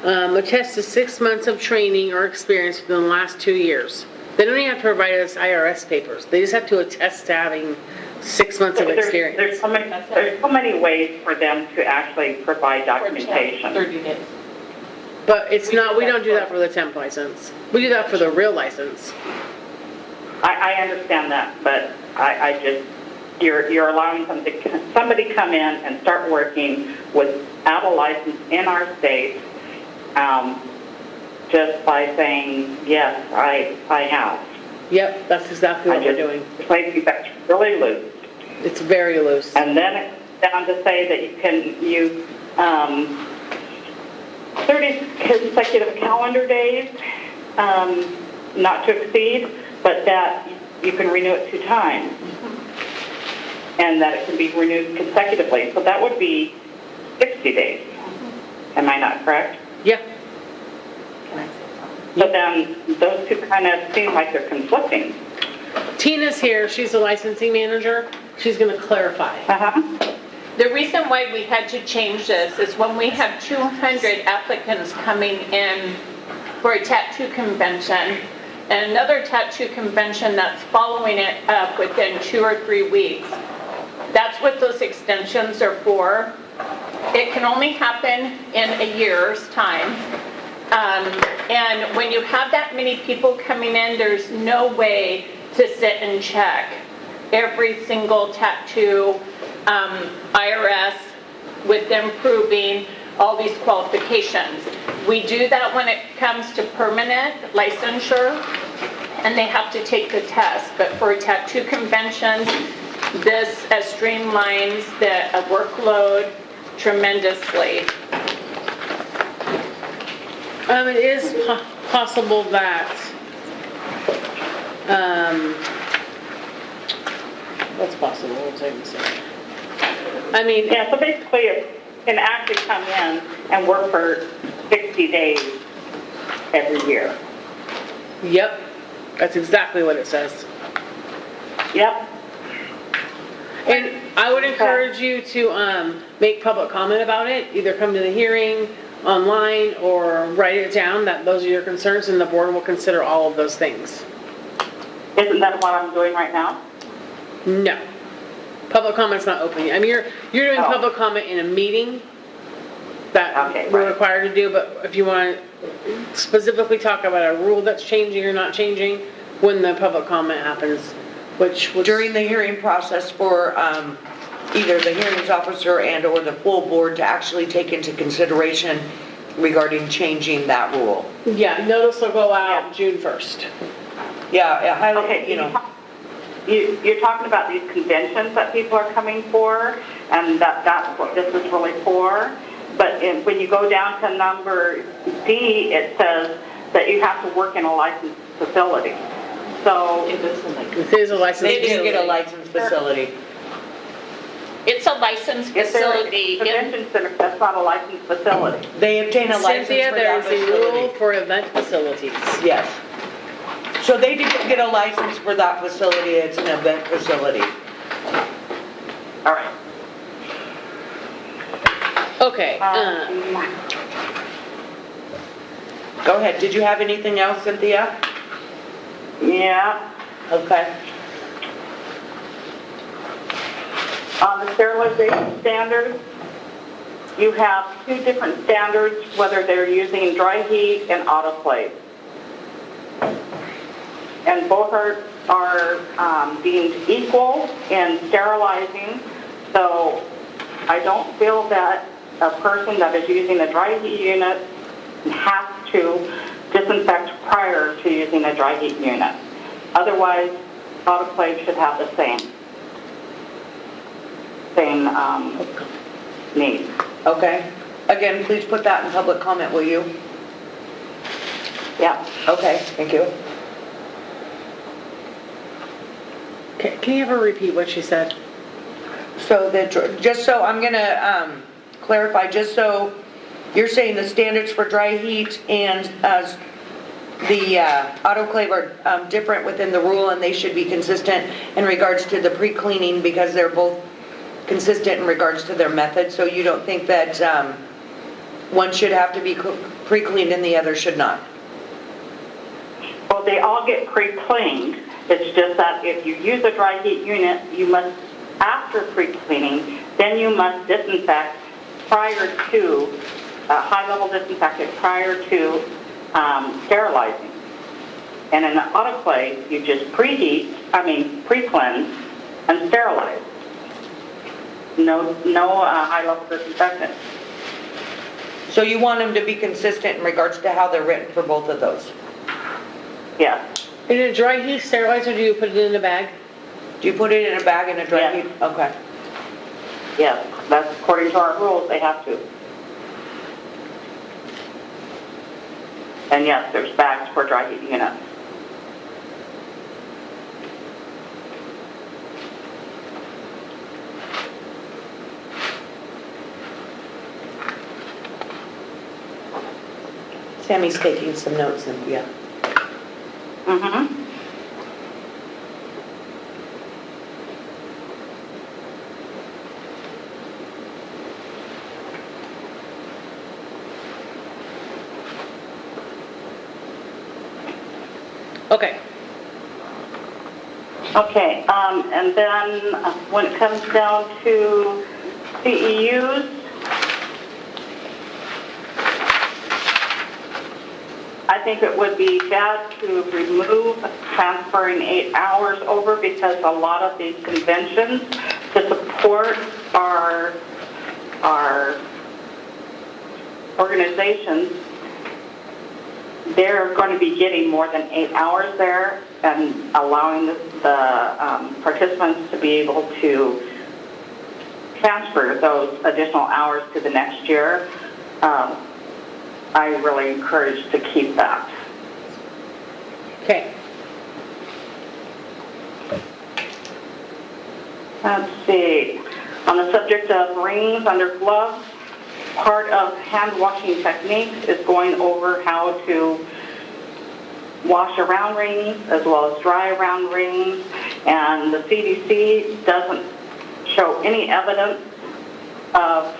attest to 6 months of training or experience within the last 2 years. They don't even have to provide us IRS papers. They just have to attest to having 6 months of experience. There's so many ways for them to actually provide documentation. 30 days. But it's not, we don't do that for the temp license. We do that for the real license. I understand that, but I just, you're allowing somebody come in and start working without a license in our state, just by saying, yes, I have. Yep, that's exactly what we're doing. I think that's really loose. It's very loose. And then it's down to say that you can use 30 consecutive calendar days, not to exceed, but that you can renew it 2 times. And that it can be renewed consecutively. So that would be 60 days. Am I not correct? Yeah. So then those two kind of seem like they're conflicting. Tina's here. She's the licensing manager. She's going to clarify. Uh-huh. The reason why we had to change this is when we have 200 applicants coming in for a tattoo convention and another tattoo convention that's following it up within 2 or 3 weeks, That's what those extensions are for. It can only happen in a year's time. And when you have that many people coming in, there's no way to sit and check every single tattoo IRS with them proving all these qualifications. We do that when it comes to permanent licensure, and they have to take the test. But for tattoo conventions, this streamlines the workload tremendously. It is possible that, what's possible? We'll take a second. I mean, Yeah, so basically it can actually come in and work for 60 days every year. yep, that's exactly what it says. Yep. And I would encourage you to make public comment about it, either come to the hearing online or write it down, that those are your concerns, and the board will consider all of those things. Isn't that what I'm doing right now? No. Public comment's not open yet. I mean, you're doing Oh. public comment in a meeting that Okay, we're right. required to do, but if you want to specifically talk about a rule that's changing or not changing, when the public comment happens, which During the hearing process for either the hearings officer and or the full board to actually take into consideration regarding changing that rule. yeah, notice will go out June 1st. Yeah, highly, Okay, you know. you're talking about these conventions that people are coming for, and that's what this is really for. But when you go down to number D, it says that you have to work in a licensed facility. So It is a licensed They do facility. get a licensed facility. It's a licensed if they're a facility. convention center, that's not a licensed facility. They obtain a license Cynthia, for there that is a rule facility. for event facilities. Yes. So they do get a license for that facility, it's an event facility. All right. Okay, Go ahead, did you have anything else, Cynthia? Yeah. Okay. On the sterilization standards, you have two different standards, whether they're using dry heat and autoclave. And both are deemed equal in sterilizing, so I don't feel that a person that is using a dry heat unit has to disinfect prior to using a dry heat unit. Otherwise, autoclave should have the same need. Okay. Again, please put that in public comment, will you? Yeah. Okay, thank you. can you ever repeat what she said? So just so, I'm gonna clarify, just so, you're saying the standards for dry heat and the autoclave are different within the rule, and they should be consistent in regards to the pre-cleaning because they're both consistent in regards to their method, so you don't think that one should have to be pre-cleaned and the other should not? Well, they all get pre-cleaned. It's just that if you use a dry heat unit, you must, after pre-cleaning, then you must disinfect prior to, high-level disinfectant prior to sterilizing. And in an autoclave, you just pre-cleanse and sterilize. No high-level disinfectant. So you want them to be consistent in regards to how they're written for both of those? Yes. In a dry heat sterilizer, do you put it in a bag? Do you put it in a bag in a dry Yes. heat? Okay. Yes, that's according to our rules, they have to. And yes, there's bags for dry heat units. Sammy's taking some notes, Cynthia. Mm-hmm. Okay. Okay, and then when it comes down to CEUs, I think it would be bad to remove transferring 8 hours over because a lot of these conventions to support our organizations, they're going to be getting more than 8 hours there and allowing the participants to be able to transfer those additional hours to the next year. I really encourage to keep that. Okay. Let's see. On the subject of rings under gloves, part of hand washing techniques is going over how to wash around rings as well as dry around rings, and the CDC doesn't show any evidence of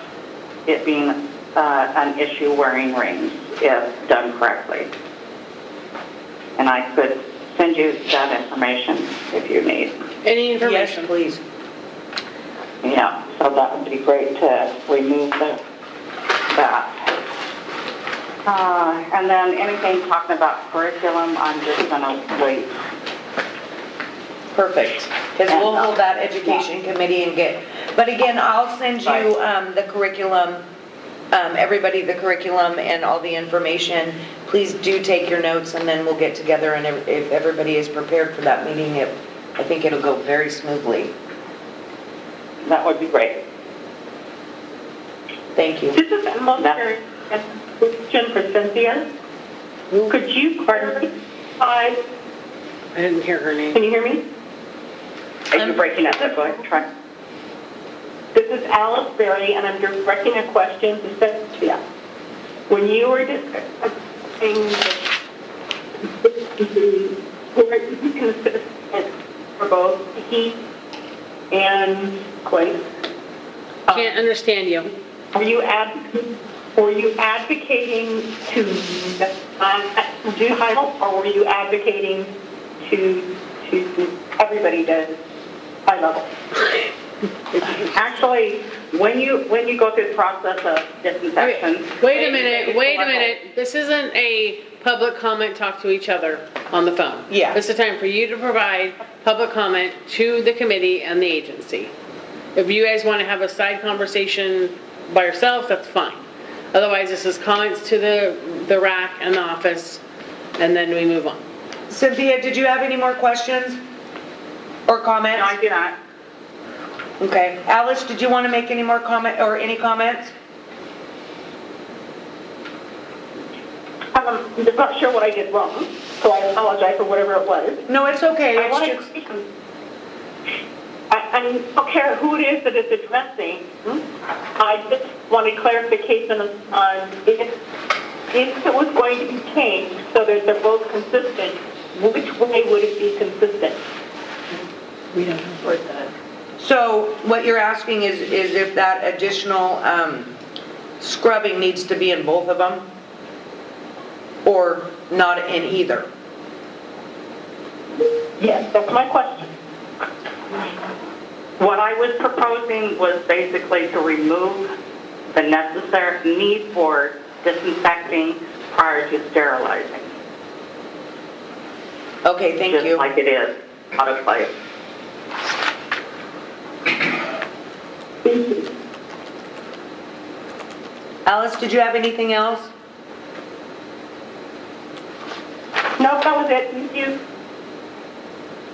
it being an issue wearing rings if done correctly. And I could send you that information if you need. Any information? Yes, please. Yeah, so that would be great to remove that. And then anything talking about curriculum, I'm just going to wait. Perfect, because we'll hold that education committee and get, but again, I'll send you the curriculum, everybody the curriculum and all the information. Please do take your notes, and then we'll get together, and if everybody is prepared for that meeting, I think it'll go very smoothly. That would be great. Thank you. This is a question for Cynthia. Could you clarify? I didn't hear her name. Can you hear me? You're breaking up. That's why. Try. This is Alice Berry, and I'm directing a question to Cynthia. When you were discussing consistent for both heat and cold, Can't understand you. were you advocating to do high level, or were you advocating to everybody does high level? Actually, when you go through the process of disinfection. Okay, wait a minute. This isn't a public comment, talk to each other on the phone. Yeah. This is a time for you to provide public comment to the committee and the agency. If you guys want to have a side conversation by yourselves, that's fine. Otherwise, this is comments to the RAC and the office, and then we move on. Cynthia, did you have any more questions or comments? No, I do not. Okay. Alice, did you want to make any more comment or any comments? I'm not sure what I did wrong, so I apologize for whatever it was. No, it's okay. I don't care who it is that it's addressing. I just wanted clarification on if it was going to be changed so that they're both consistent, which way would it be consistent? We don't know. So what you're asking is if that additional scrubbing needs to be in both of them or not in either? Yes, that's my question. What I was proposing was basically to remove the necessary need for disinfecting prior to sterilizing. Okay, thank you. Just like it is out of place. Alice, did you have anything else? No, that was it. Thank you.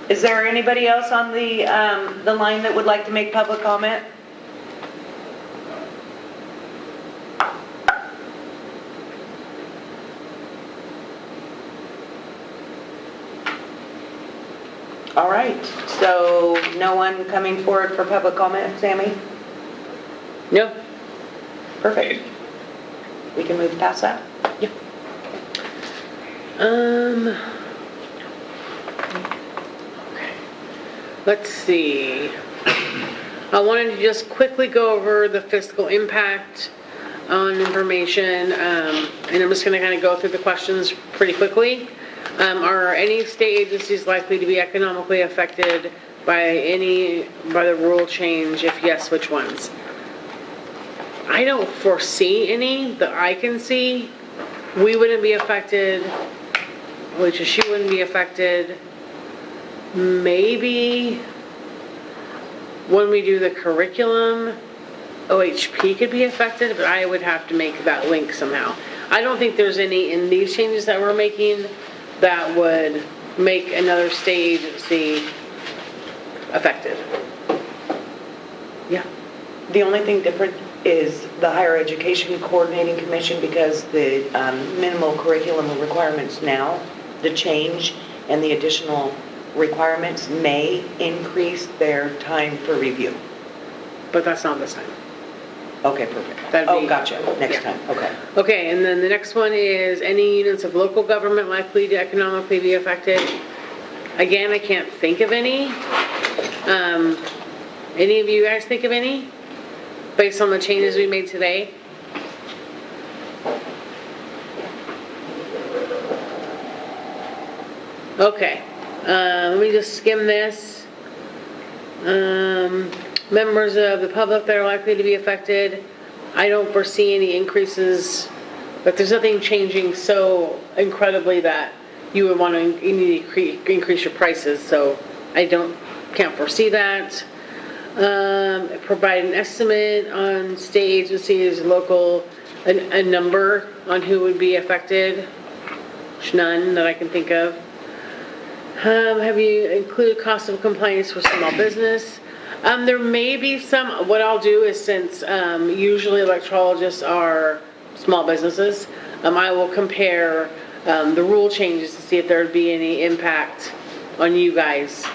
Is there anybody else on the line that would like to make public comment? All right, so no one coming forward for public comment, Sammy? No. Perfect. We can move past that? Yeah. Let's see. I wanted to just quickly go over the fiscal impact on information, and I'm just going to kind of go through the questions pretty quickly. Are any state agencies likely to be economically affected by the rule change? If yes, which ones? I don't foresee any that I can see. We wouldn't be affected, which is she wouldn't be affected. Maybe when we do the curriculum, OHP could be affected, but I would have to make that link somehow. I don't think there's any in these changes that we're making that would make another state agency affected. Yeah. The only thing different is the Higher Education Coordinating Commission, because the minimal curriculum requirements now, the change and the additional requirements may increase their time for review. But that's not this time. Okay, perfect. That'd Oh, be- gotcha. Next yeah. time, okay. Okay, and then the next one is any units of local government likely to economically be affected? Again, I can't think of any. Any of you guys think of any? Based on the changes we made today? Okay, let me just skim this. Members of the public that are likely to be affected, I don't foresee any increases, but there's nothing changing so incredibly that you would want to increase your prices, so I can't foresee that. Provide an estimate on state agencies, local, a number on who would be affected. There's none that I can think of. Have you included cost of compliance for small business? There may be some. What I'll do is, since usually electrologists are small businesses, I will compare the rule changes to see if there would be any impact on you guys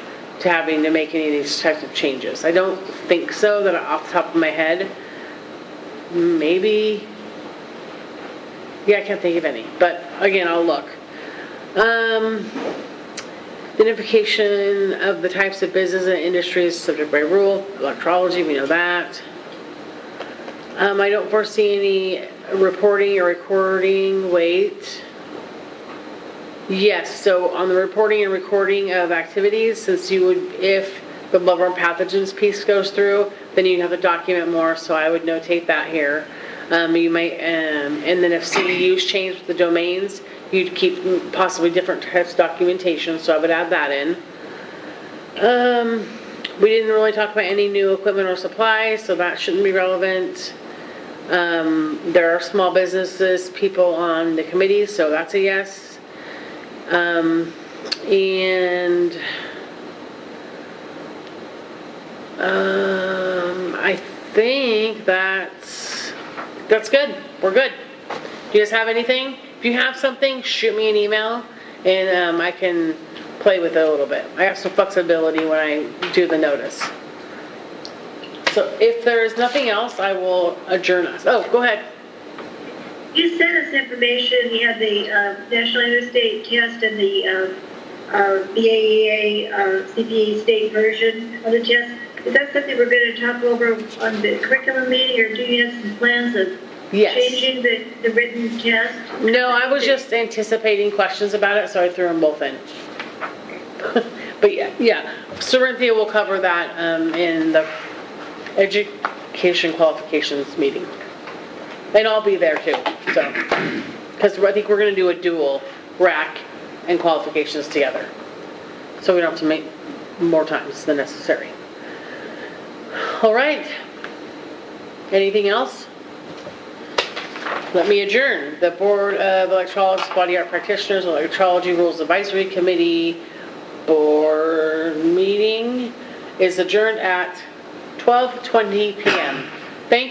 to having to make any of these types of changes. I don't think so, that off the top of my head. Maybe. Yeah, I can't think of any, but again, I'll look. Identification of the types of business and industries subject by rule. Electrology, we know that. I don't foresee any reporting or recording. Wait. Yes, so on the reporting and recording of activities, since you would, if the bloodborne pathogens piece goes through, then you'd have to document more, so I would notate that here. You might, and then if CEUs change with the domains, you'd keep possibly different types of documentation, so I would add that in. We didn't really talk about any new equipment or supplies, so that shouldn't be relevant. There are small businesses, people on the committee, so that's a yes. I think that's good. We're good. Do you guys have anything? If you have something, shoot me an email, and I can play with it a little bit. I have some flexibility when I do the notice. So if there is nothing else, I will adjourn us. Oh, go ahead. You sent us information, you had the National Interstate Test and the BAEA CPA state version of the test. Is that something we're going to talk over on the curriculum meeting, or do you have some plans of changing the written test? No, I was just anticipating questions about it, so I threw them both in. But yeah, Corinthia will cover that in the education qualifications meeting. And I'll be there too, so, because I think we're going to do a dual rack and qualifications together. So we don't have to make more times than necessary. All right. Anything else? Let me adjourn. The Board of Electrologists, Body Art Practitioners, Electrology Rules Advisory Committee Board meeting is adjourned at 12:20 p.m.